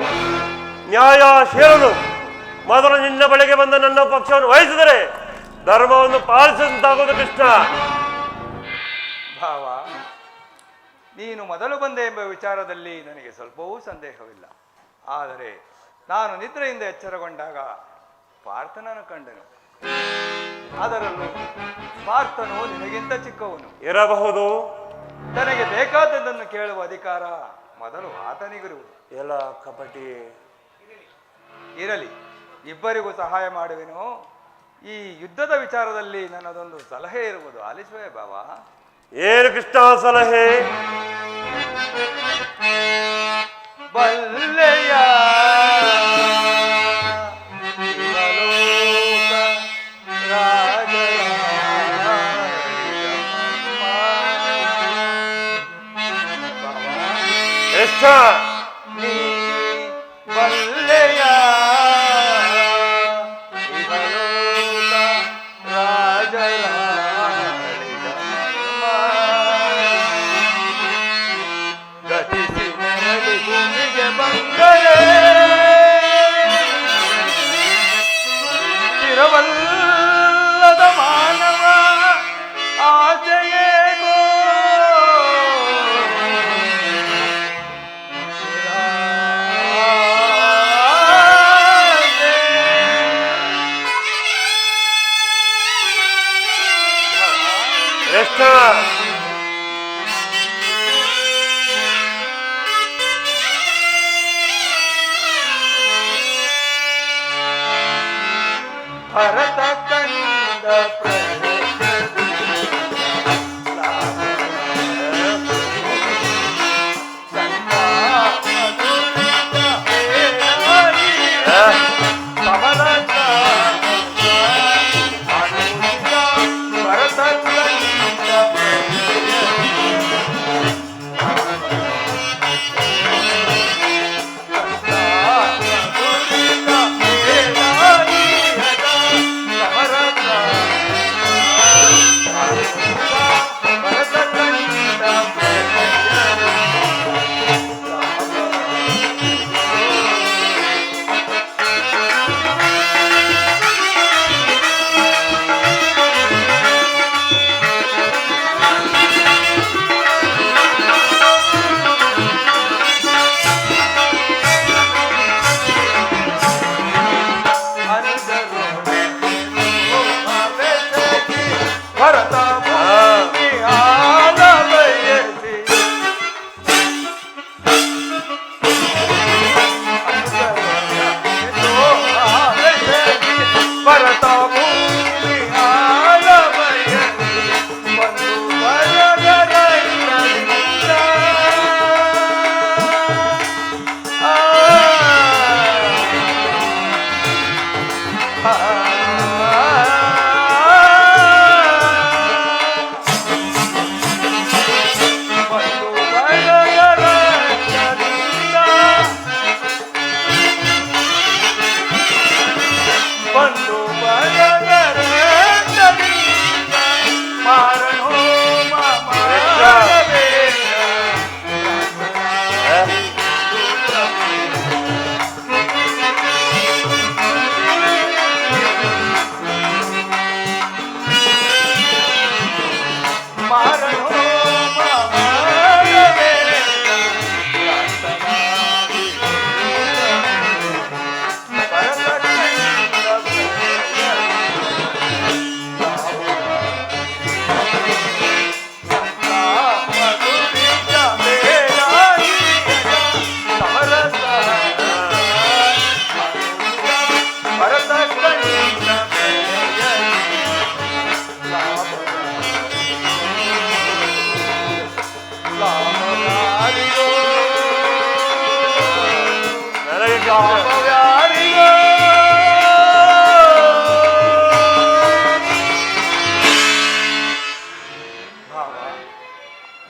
ನ್ಯಾಯಶೀಲನು. ಮೊದಲು ನಿನ್ನ ಬಳಿಗೆ ಬಂದ ನನ್ನ ಪಕ್ಷವನ್ನು ವಹಿಸಿದರೆ ಧರ್ಮವನ್ನು ಪಾಲಿಸಿದಂತಾಗುವುದು ಕೃಷ್ಣ. ಭಾವ, ನೀನು ಮೊದಲು ಬಂದೆ ಎಂಬ ವಿಚಾರದಲ್ಲಿ ನನಗೆ ಸ್ವಲ್ಪವೂ ಸಂದೇಹವಿಲ್ಲ. ಆದರೆ ನಾನು ನಿದ್ರೆಯಿಂದ ಎಚ್ಚರಗೊಂಡಾಗ ಪಾರ್ಥನನ್ನು ಕಂಡನು. ಅದರಲ್ಲೂ ಪಾರ್ಥನು ನಿನಗಿಂತ ಚಿಕ್ಕವನು. ಇರಬಹುದು. ತನಗೆ ಬೇಕಾದದ್ದನ್ನು ಕೇಳುವ ಅಧಿಕಾರ ಮೊದಲು ಆತನಿಗಿರುವುದು. ಎಲ್ಲ ಕಪಟಿ. ಇರಲಿ, ಇಬ್ಬರಿಗೂ ಸಹಾಯ ಮಾಡುವೆನು. ಈ ಯುದ್ಧದ ವಿಚಾರದಲ್ಲಿ ನನ್ನದೊಂದು ಸಲಹೆ ಇರುವುದು, ಆಲಿಸುವೆ ಬಾವ. ಏನು ಕೃಷ್ಣ ಸಲಹೆ? ಬಲ್ಲೆಯ ಕೃಷ್ಣ, ನೀ ಬಲ್ಲೆಯ ಗತಿಸಿ ಮರಳಿ ಭೂಮಿಗೆ ಬಂದರೆ ಇರವಲ್ಲದ ಮಾನವ ಆಸೆಯೇಗೋ ಕೃಷ್ಣ, ಭರತ ಕಂದ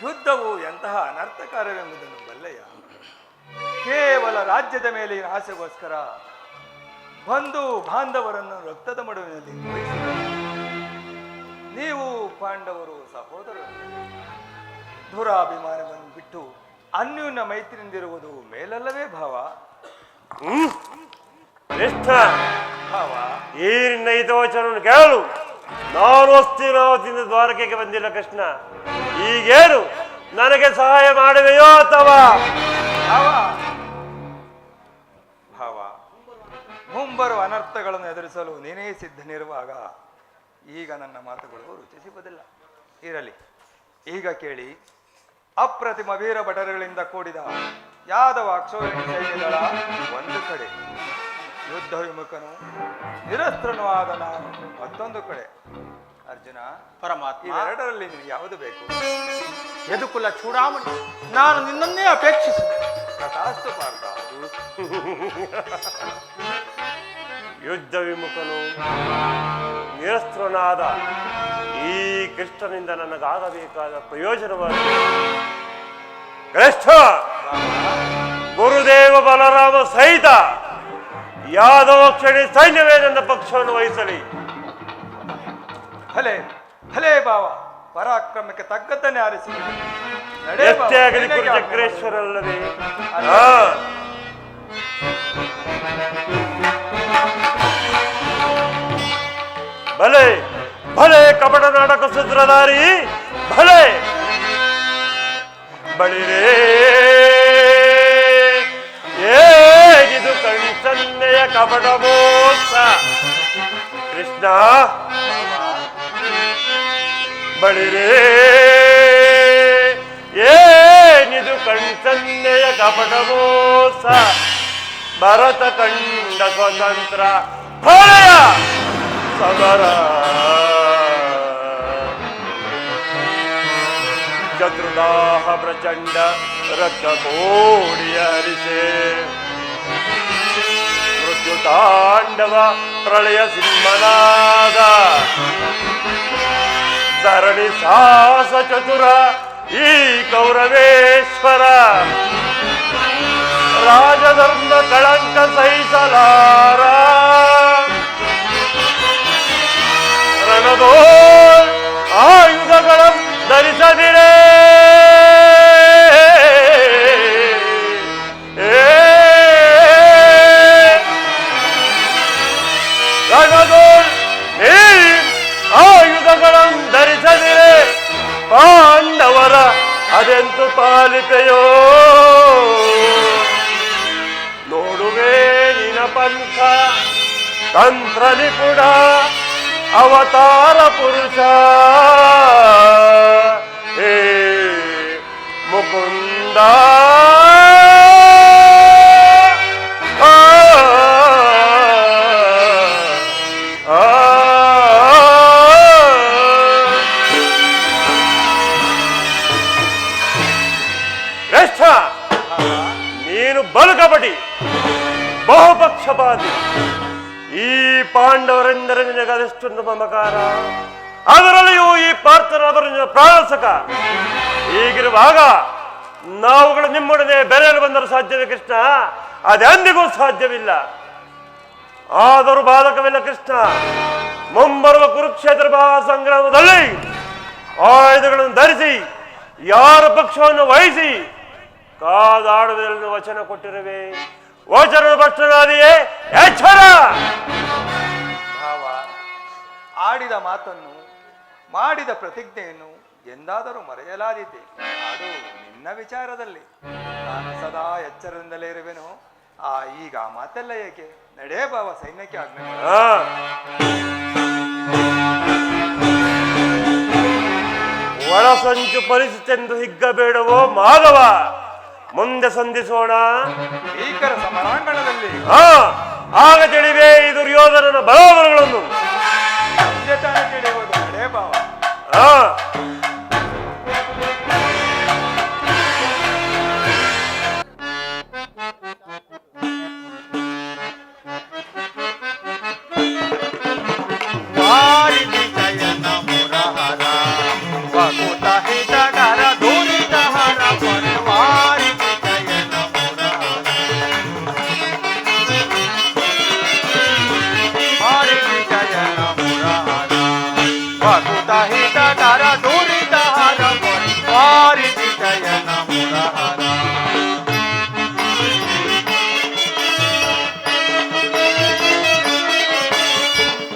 ಯುದ್ಧವು ಎಂತಹ ಅನರ್ಥಕಾರವೆಂಬುದನ್ನು ಬಲ್ಲೆಯ. ಕೇವಲ ರಾಜ್ಯದ ಮೇಲಿನ ಆಸೆಗೋಸ್ಕರ ಬಂಧು ಬಾಂಧವರನ್ನು ರಕ್ತದ ಮಡುವಿನಲ್ಲಿ ತೋರಿಸಿದರು. ನೀವು ಪಾಂಡವರು ಸಹೋದರರು. ದುರಾಭಿಮಾನವನ್ನು ಬಿಟ್ಟು ಅನ್ಯೂನ್ಯ ಮೈತ್ರಿಯಿಂದಿರುವುದು ಮೇಲಲ್ಲವೇ ಭಾವ? ಭಾವ, ಈ ನಿನ್ನ ಹಿತವಚನವನ್ನು ಕೇಳಲು ನಾನು ಹಸ್ತಿನಾವತಿಯಿಂದ ದ್ವಾರಕೆಗೆ ಬಂದಿಲ್ಲ ಕೃಷ್ಣ. ಈಗೇನು ನನಗೆ ಸಹಾಯ ಮಾಡುವೆಯೋ ಅಥವಾ? ಭಾವ, ಮುಂಬರುವ ಅನರ್ಥಗಳನ್ನು ಎದುರಿಸಲು ನೀನೇ ಸಿದ್ಧನಿರುವಾಗ ಈಗ ನನ್ನ ಮಾತುಗಳು ರುಚಿಸುವುದಿಲ್ಲ. ಇರಲಿ, ಈಗ ಕೇಳಿ. ಅಪ್ರತಿಮ ವೀರ ಭಟರುಗಳಿಂದ ಕೂಡಿದ ಯಾದವ ಅಕ್ಷೋಹಿಣಿ ಸೈನ್ಯದಳ ಒಂದು ಕಡೆ, ಯುದ್ಧ ವಿಮುಖನು ನಿರಸ್ತ್ರನೂ ಆದ ನಾನು ಮತ್ತೊಂದು ಕಡೆ. ಅರ್ಜುನ, ಪರಮಾತ್ಮ, ಇವೆರಡರಲ್ಲಿ ನಿನಗೆ ಯಾವುದು ಬೇಕು? ಯದುಕುಲ ಚೂಡಾಮಣಿ, ನಾನು ನಿನ್ನನ್ನೇ ಅಪೇಕ್ಷಿಸಿದೆ. ತಥಾಸ್ತು ಪಾರ್ಥ. ಯುದ್ಧ ವಿಮುಖನು ನಿರಸ್ತ್ರನಾದ ಈ ಕೃಷ್ಣನಿಂದ ನನಗಾಗಬೇಕಾದ ಪ್ರಯೋಜನವಾಗಿದೆ. ಕೃಷ್ಣ, ಗುರುದೇವ ಬಲರಾಮ ಸಹಿತ ಯಾದವ ಕ್ಷಣಿ ಸೈನ್ಯವೇ ನನ್ನ ಪಕ್ಷವನ್ನು ವಹಿಸಲಿ. ಭಲೆ ಭಲೆ ಭಾವ, ಪರಾಕ್ರಮಕ್ಕೆ ತಕ್ಕದ್ದನ್ನೇ ಆರಿಸಿ ಎಷ್ಟೇ ಆಗಲಿ ಕುರುಚಕ್ರೇಶ್ವರಲ್ಲದೆ. ಭಲೆ ಭಲೆ ಕಪಟ ನಾಟಕ ಸೂತ್ರಧಾರಿ, ಭಲೆ ಬಳಿರೇ ಏನಿದು ಕಣ್ಸನ್ನೆಯ ಕಪಟ ಮೋಸ. ಕೃಷ್ಣ, ಬಳಿರೇ ಏನಿದು ಕಣ್ಸನ್ನೆಯ ಕಪಟ ಮೋಸ. ಭರತ ಕಂಡ ಸ್ವತಂತ್ರ ಭಯ ಸಮರ. ಶತ್ರುದಾಹ ಪ್ರಚಂಡ ರಕ್ತ ಕೋಡಿಯ ಹರಿಸೆ. ಮೃತ್ಯು ತಾಂಡವ ಪ್ರಳಯ ಸಿಂಹನಾದ. ಧರಣಿ ಸಾಹಸ ಚತುರ ಈ ಕೌರವೇಶ್ವರ. ರಾಜಧರ್ಮ ಕಳಂಕ ಸಹಿಸಲಾರ. ರಣದೋ ಆಯುಧಗಳ ಧರಿಸದಿರೇ. ರಣದೋಳ್ ಆಯುಧಗಳನ್ನು ಧರಿಸದಿರೇ. ಪಾಂಡವರ ಅದೆಂತು ಪಾಲಿಪೆಯೋ. ನೋಡುವೆ ನಿನ ಪಂಥ ತಂತ್ರ ನಿಪುಣ ಅವತಾರ ಪುರುಷ. ಹೇ ಮುಕುಂದ, ನೀನು ಬಲು ಕಪಟಿ, ಬಹುಪಕ್ಷಪಾತಿ. ಈ ಪಾಂಡವರೆಂದರೆ ನಿನಗೆ ಅದೆಷ್ಟೊಂದು ಮಮಕಾರ. ಅದರಲ್ಲಿಯೂ ಈ ಪಾರ್ಥನಾದರೂ ನಿನ್ನ ಪ್ರಾಣಸಕ. ಹೀಗಿರುವಾಗ ನಾವುಗಳು ನಿಮ್ಮೊಡನೆ ಬೆರೆಯಲು ಬಂದರೂ ಸಾಧ್ಯವೇ ಕೃಷ್ಣ? ಅದೆಂದಿಗೂ ಸಾಧ್ಯವಿಲ್ಲ. ಆದರೂ ಬಾಧಕವಿಲ್ಲ ಕೃಷ್ಣ. ಮುಂಬರುವ ಕುರುಕ್ಷೇತ್ರ ಮಹಾಸಂಗ್ರಾಮದಲ್ಲಿ ಆಯುಧಗಳನ್ನು ಧರಿಸಿ ಯಾರ ಪಕ್ಷವನ್ನು ವಹಿಸಿ ಕಾದಾಡುವುದನ್ನು ವಚನ ಕೊಟ್ಟಿರುವೆ. ವಚನ ಭ್ರಷ್ಟನಾದಿಯೇ, ಎಚ್ಚರ. ಭಾವ, ಆಡಿದ ಮಾತನ್ನು ಮಾಡಿದ ಪ್ರತಿಜ್ಞೆಯನ್ನು ಎಂದಾದರೂ ಮರೆಯಲಾದೀತೆ. ಅದು ನಿನ್ನ ವಿಚಾರದಲ್ಲಿ. ನಾನು ಸದಾ ಎಚ್ಚರದಿಂದಲೇ ಇರುವೆನು. ಈಗ ಆ ಮಾತೆಲ್ಲ ಏಕೆ? ನಡೇ ಭಾವ, ಸೈನ್ಯಕ್ಕೆ ಆಜ್ಞೆ ಮಾಡು. ಒಳಸಂಚು ಪರಿಸ್ಥಿತಿಯೆಂದು ಹಿಗ್ಗಬೇಡವೋ ಮಾಧವ. ಮುಂದೆ ಸಂಧಿಸೋಣ ಭೀಕರ ಸಮರಾಂಗಣದಲ್ಲಿ. ಆಗ ತಿಳಿವೆ ಈ ದುರ್ಯೋಧನನ ಬಲಬಲಗಳನ್ನು. ತಿಳಿಯುವುದು ನಡೇ ಭಾವ.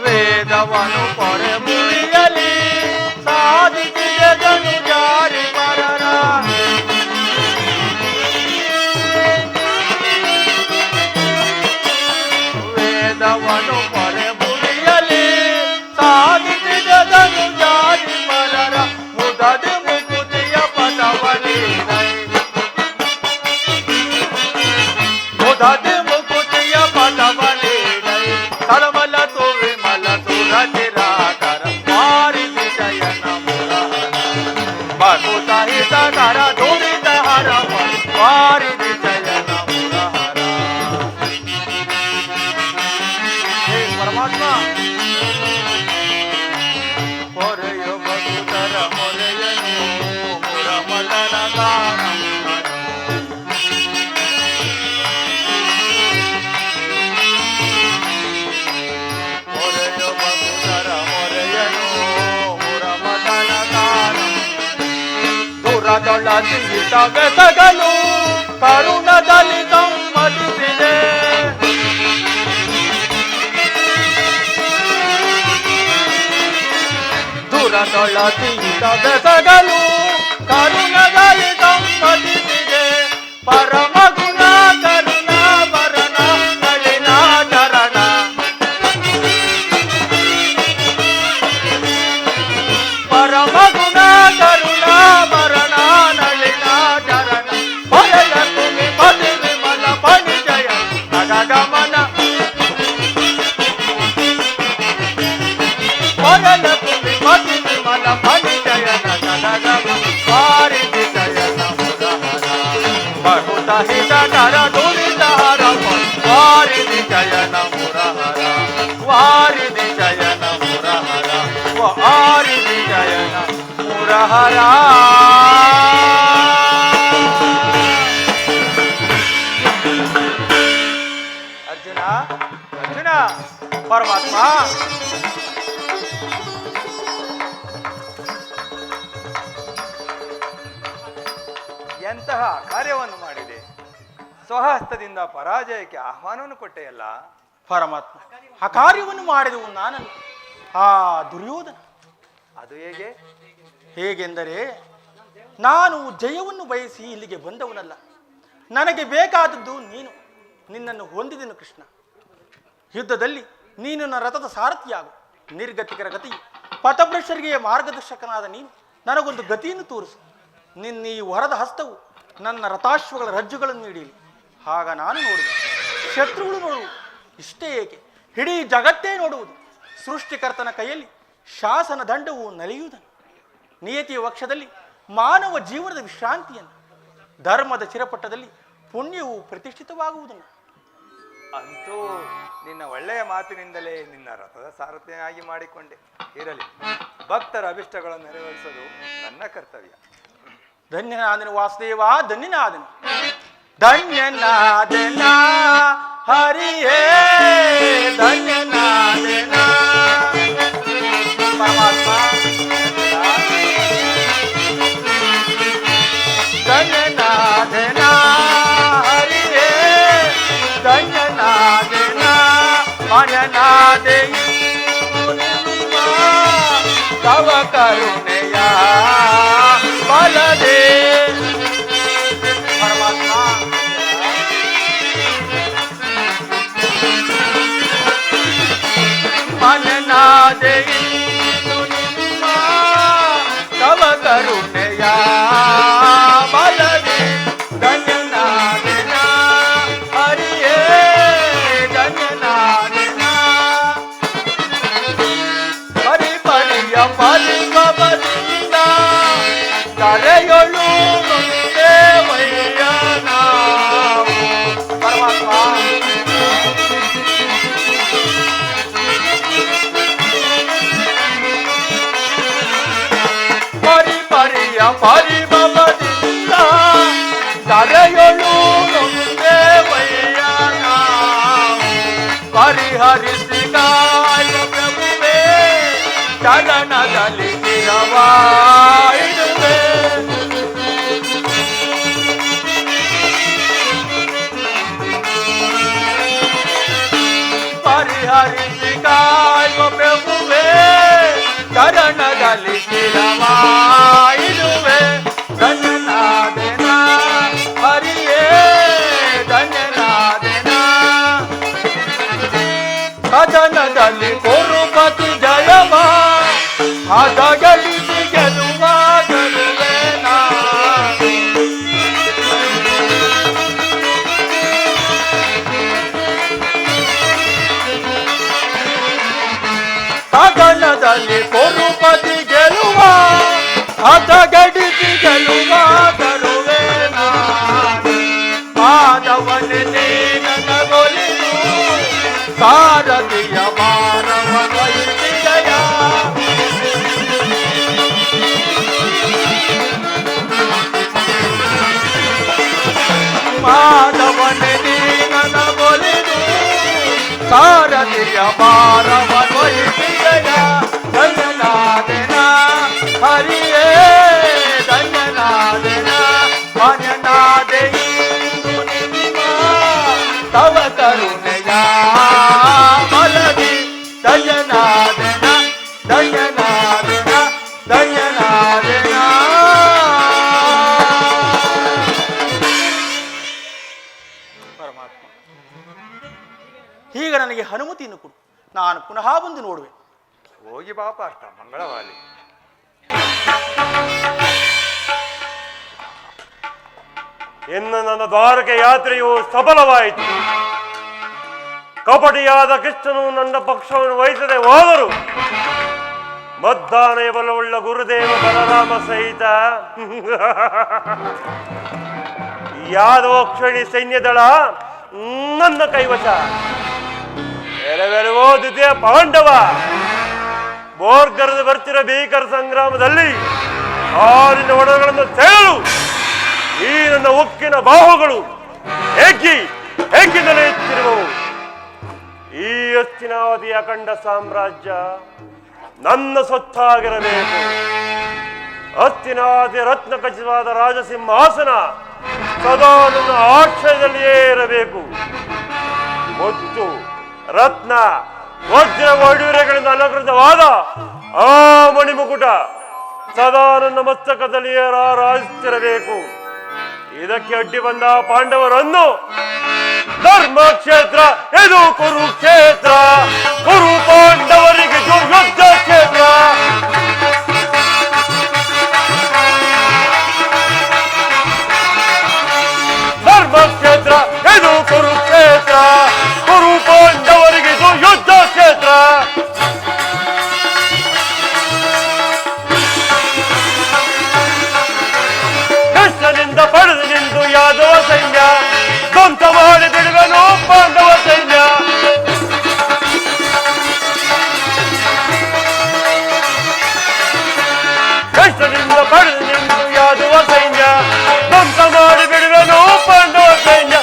ವೇದವನು ಪೊರೆ ಮುಳಿಯಲಿ ಸಾಧಿಸಿದನು ಜಾರಿ ಬರರ. ವೇದವ ಪರಮನು ಪೊರೆ ಬುಡಿಯಲಿ ಸಾಧಿಸಿದನು ಜಾತಿ ಪರರ ಮುದದಿ ಮುಕುತಿಯ ಪದವಲಿದೈ ಮುದದಿ ಮುಕುತಿಯ ಪದವಲಿದೈ ತಳಮಲ ತುವಿ ಮಲ ಸುರತಿರಾಕರ ಮಾರಿಸಿ ಜಯನ ಮುರಹರ ಬಕುತ ಹಿತಕರ ದುರಿತ ಹರ ಮಾರಿಸಿ ಜಯನ ಮುರಹರ. ಹೇ ಪರಮಾತ್ಮ, ಪೊರೆಯು ಭಕ್ತರ ಮೊರೆಯನು ಮುರಮಟನ ಗಾನ ಪೊರೆಯು ಭಕ್ತರ ಮೊರೆಯನು ಮುರಮಟನ ಗಾನ ದುರದೊಳ ಸಿಂಗಿತ ಬೆಸಗಲು ಕರುಣದಲ್ಲಿ ಸಮ್ಮತಿಸಿದೆ ದುರದೊಳ ಸಿಂಗಿತ ಬೆಸಗಲು ಕರುಣದಲ್ಲಿ ಸಮ್ಮತಿಸಿದೆ ಪರಮ ಗುಣ ಕರುಣ ವರಣ ನಳಿನ ಚರಣ ಪರಮ ಗುಣ ಕರುಣ ವರಣ ನಳಿನ ಚರಣ ಪಯಲ ತುಮಿ ಪದಿ ವಿಮಲ ಪಣಿ ಜಯ ಗಮನ ಪಯಲ ತುಮಿ ಪದಿ ವಿಮಲ ಪಣಿ ಜಯ ಗಮ ವಾರಿದಿ ಜಯನ ಮುರಹರ ಬಹುತ ಹಿತಕರ ದುರಿತ ಹರ ವಾರಿದಿ ಜಯನ ಮುರಹರ ವಾರಿದಿ ಜಯನ ಮುರಹರ ವಾರಿದಿ ಜಯನ ಮುರಹರ. ಅರ್ಜುನ ಅರ್ಜುನ ಪರಮಾತ್ಮ ಎಂತಹ ಕಾರ್ಯವನ್ನು ಮಾಡಿದೆ, ಸ್ವಹಸ್ತದಿಂದ ಪರಾಜಯಕ್ಕೆ ಆಹ್ವಾನವನ್ನು ಕೊಟ್ಟೆಯಲ್ಲ. ಪರಮಾತ್ಮ, ಆ ಕಾರ್ಯವನ್ನು ಮಾಡಿದವು ನಾನಲ್ಲ, ಆ ದುರ್ಯೋಧನ. ಅದು ಹೇಗೆ? ಹೇಗೆಂದರೆ ನಾನು ಜಯವನ್ನು ಬಯಸಿ ಇಲ್ಲಿಗೆ ಬಂದವನಲ್ಲ. ನನಗೆ ಬೇಕಾದದ್ದು ನೀನು. ನಿನ್ನನ್ನು ಹೊಂದಿದೆನು ಕೃಷ್ಣ. ಯುದ್ಧದಲ್ಲಿ ನೀನು ನನ್ನ ರಥದ ಸಾರಥಿಯಾಗು. ನಿರ್ಗತಿಕರ ಗತಿ ಪಥಭ್ರಷ್ಟರಿಗೆ ಮಾರ್ಗದರ್ಶಕನಾದ ನೀನು ನನಗೊಂದು ಗತಿಯನ್ನು ತೋರಿಸು. ನಿನ್ನ ಈ ವರದ ಹಸ್ತವು ನನ್ನ ರಥಾಶ್ವಗಳ ರಜ್ಜುಗಳನ್ನು ಹಿಡಿಯಲಿ. ಆಗ ನಾನು ನೋಡುವೆ, ಶತ್ರುಗಳು ನೋಡುವುದು. ಇಷ್ಟೇ ಏಕೆ, ಇಡೀ ಜಗತ್ತೇ ನೋಡುವುದು. ಸೃಷ್ಟಿಕರ್ತನ ಕೈಯಲ್ಲಿ ಶಾಸನ ದಂಡವು ನಲಿಯುವುದನ್ನು, ನಿಯತಿಯ ವಕ್ಷದಲ್ಲಿ ಮಾನವ ಜೀವನದ ವಿಶ್ರಾಂತಿಯನ್ನು, ಧರ್ಮದ ಚಿರಪಟ್ಟದಲ್ಲಿ ಪುಣ್ಯವು ಪ್ರತಿಷ್ಠಿತವಾಗುವುದನ್ನು. ಅಂತೂ ನಿನ್ನ ಒಳ್ಳೆಯ ಮಾತಿನಿಂದಲೇ ನಿನ್ನ ರಥದ ಸಾರಥಿಯಾಗಿ ಮಾಡಿಕೊಂಡೆ. ಇರಲಿ, ಭಕ್ತರ ಅಭಿಷ್ಟಗಳನ್ನು ನೆರವೇರಿಸೋದು ನನ್ನ ಕರ್ತವ್ಯ. ಧನ್ಯನಾದನು ವಾಸುದೇವ, ಧನ್ಯನಾದನು. ಧನ್ಯನಾದನ ಹರಿಯೇ, ಧನ್ಯನಾದನ ಪರಮಾತ್ಮ. ಧನ್ಯನಾದನ ಹರಿಯೇ, ಧನ್ಯನಾದನ ಮನನಾದೆ ತವ ಕರುಣೆಯ ಬಲದೆ. ಪರಮಾತ್ಮ, ಮನನಾದೆ ತವ ಕರುಣೆಯ ಬಲದೆ. ಧನ್ಯನಾದನ ಹರಿಯೇ, ಧನ್ಯನಾದನ ಪರಿ ಪರಿಯ ಪರಿಮದಿಂದ ಕರೆಯೊಳು ದೇವಯ್ಯ ನಾವು. ಪರಮಾತ್ಮ, ಪರಿ ಪರಿಯ ಪರಿಮದಿಂದ ಕರೆಯೊಳು ದೇವಯ್ಯ ನಾವು. ಪರಿಹರಿಸಿ ಕಾಯ ಪ್ರಭುವೇ, ಚರಣದಲ್ಲಿ ಸ್ಥಿರವಾಗಿರುವೆ. ಪರಿಹರಿಸಿ ಕಾಯ ಪ್ರಭುವೇ, ಚರಣದಲ್ಲಿ ಸ್ಥಿರವಾಗಿರುವೆ. ಧನ್ಯನಾದನ ಹರಿಯೇ, ಧನ್ಯನಾದನ ಪಾದದಲ್ಲಿ ಕೊರುಪತಿ ಗೆಲುವ ಹದಗಡಿಸಿ ಗೆಲುವ ತರುವೇನ ಪಾದವನೆ ನನಗೊಲಿದು ಸಾರಥಿಯ ಭಾರವ ವಹಿಸಿದೆಯ ಮಾಧವನೆ ನನಗೊಲಿದು ಸಾರಥಿಯ ಭಾರವ ವಹಿಸಿದೆಯ ಧನ್ಯನಾದೆನ ಹರಿಯೇ ಧನ್ಯನಾದೆನ ಮಾನ್ಯನಾದೆ ಇಂದು ನಿಮ್ಮ ತವ ಕರುಣೆಯ ಮಲಗಿ ಧನ್ಯನಾದೆನ ಧನ್ಯನಾದೆನ ಧನ್ಯನಾದೆನ. ಪರಮಾತ್ಮ, ಈಗ ನನಗೆ ಅನುಮತಿಯನ್ನು ಕೊಡು, ನಾನು ಪುನಃ ಬಂದು ನೋಡುವೆ. ಹೋಗಿ ಬಾಪ ಅಷ್ಟ ಮಂಗಳವಾಲಿ. ಇನ್ನು ನನ್ನ ದ್ವಾರಕೆ ಯಾತ್ರೆಯು ಸಫಲವಾಯಿತು. ಕಪಟಿಯಾದ ಕೃಷ್ಣನು ನನ್ನ ಪಕ್ಷವನ್ನು ವಹಿಸದೆ ಹೋದರು. ಮದ್ದಾನೆಯ ಬಲವುಳ್ಳ ಗುರುದೇವ ಬಲರಾಮ ಸಹಿತ ಯಾದವೋಕ್ಷಣಿ ಸೈನ್ಯದಳ ನನ್ನ ಕೈವಶ. ಎಲೆವೆಲವೋ ದ್ವಿತೀಯ ಪಾಂಡವ ಬೋರ್ಗರದ ಬರ್ತಿರ ಭೀಕರ ಸಂಗ್ರಾಮದಲ್ಲಿ ಆರಿನ ಒಡಗಳನ್ನು ಸೆಳೆದು ಈ ನನ್ನ ಉಕ್ಕಿನ ಬಾಹುಗಳು ಹೆಗ್ಗಿಂದಲೇ ಎತ್ತಿರುವವು. ಈ ಹಸ್ತಿನಾವತಿಯ ಅಖಂಡ ಸಾಮ್ರಾಜ್ಯ ನನ್ನ ಸ್ವತ್ತಾಗಿರಬೇಕು. ಹಸ್ತಿನಾವತಿಯ ರತ್ನ ಖಚಿತವಾದ ರಾಜಸಿಂಹಾಸನ ಸದಾ ನನ್ನ ಆಶ್ರಯದಲ್ಲಿಯೇ ಇರಬೇಕು. ಮುತ್ತು ರತ್ನ ವಜ್ರ ವೈಡೂರ್ಯಗಳಿಂದ ಅಲಂಕೃತವಾದ ಆ ಮಣಿಮುಕುಟ ಸದಾ ನನ್ನ ಮಸ್ತಕದಲ್ಲಿಯೇ ರಾರಾಜಿಸುತ್ತಿರಬೇಕು. ಇದಕ್ಕೆ ಅಡ್ಡಿ ಬಂದ ಪಾಂಡವರನ್ನು ಧರ್ಮಕ್ಷೇತ್ರ ಇದು ಕುರುಕ್ಷೇತ್ರ, ಕುರು ಪಾಂಡವರಿಗೆ ಯುದ್ಧ ಕ್ಷೇತ್ರ. ಧರ್ಮಕ್ಷೇತ್ರ ಇದು ಕುರುಕ್ಷೇತ್ರ, ಕುರು ಪಾಂಡವರಿಗೆ ಯುದ್ಧ ಕ್ಷೇತ್ರ. ಕೃಷ್ಣನಿಂದ ಪಡೆದು ನಿಂದು ಯಾದವ ಸೈನ್ಯ ಸ್ವಂತ ಮಾಡಿ ಬಿಡುವನು ಪಾಂಡವ ಸೈನ್ಯ. ಕೃಷ್ಣನಿಂದ ಪಡೆದು ನಿಂದು ಯಾದವ ಸೈನ್ಯ ಸ್ವಂತ ಮಾಡಿ ಬಿಡುವನು ಪಾಂಡವ ಸೈನ್ಯ.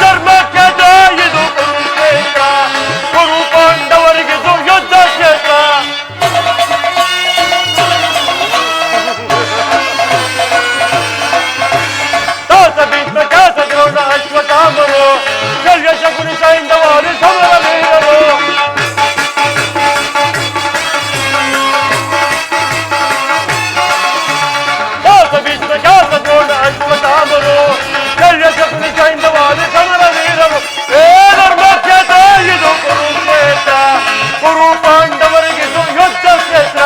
ಧರ್ಮ ಕ್ಷೇತ್ರ ಇದು ಕುರುಕ್ಷೇತ್ರ, ಕುರು ಪಾಂಡವರಿಗೆ ಯುದ್ಧ ಕ್ಷೇತ್ರ. ಅಶ್ವತ್ಥಾಮರು ಶಲ್ಯ ಶಕುನಿ ಸೈಂಧವರು ಸಮರ ವೀರರು. ಅಶ್ವತ್ಥಾಮರು ಶಲ್ಯ ಶಕುನಿ ಸೈಂಧವರು ಸಮರ ವೀರರು. ಧರ್ಮ ಕ್ಷೇತ್ರ ಇದು ಕುರುಕ್ಷೇತ್ರ, ಕುರು ಪಾಂಡವರಿಗೆ ಯುದ್ಧ ಕ್ಷೇತ್ರ.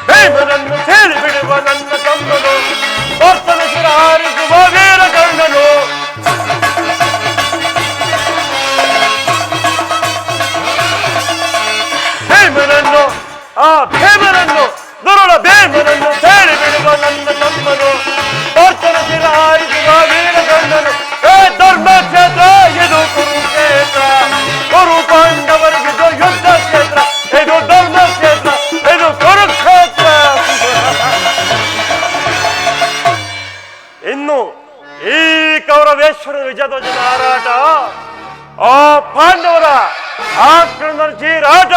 ಭೀಮನನ್ನು ಸೇರಿ ಬಿಡುವ ನನ್ನ ತಮ್ಮನು ಭರ್ತನ ಶಿರ ಹಾರಿಸುವ ವೀರ ಕರ್ಣನು. ಭೀಮನನ್ನು ದುರುಳ ಭೀಮನನ್ನು ಸೇರಿ ಬಿಡುವ ನನ್ನ ತಮ್ಮನು ಭರ್ತನ ಶಿರ ಹಾರಿಸುವ ವೀರ ಕರ್ಣನು. ಧರ್ಮ ಕ್ಷೇತ್ರ ಇದು ಕುರುಕ್ಷೇತ್ರ, ಕುರು ಪಾಂಡವರಿಗೆ ಯುದ್ಧ ಕ್ಷೇತ್ರ. ಇದು ಧರ್ಮ ಕ್ಷೇತ್ರ, ಇದು ಕುರುಕ್ಷೇತ್ರ. ಇನ್ನು ಈ ಕೌರವೇಶ್ವರ ವಿಜಯಧ್ವಜದ ಹಾರಾಟ, ಆ ಪಾಂಡವರ ಆಕ್ರಮಣ ಚೀರಾಟ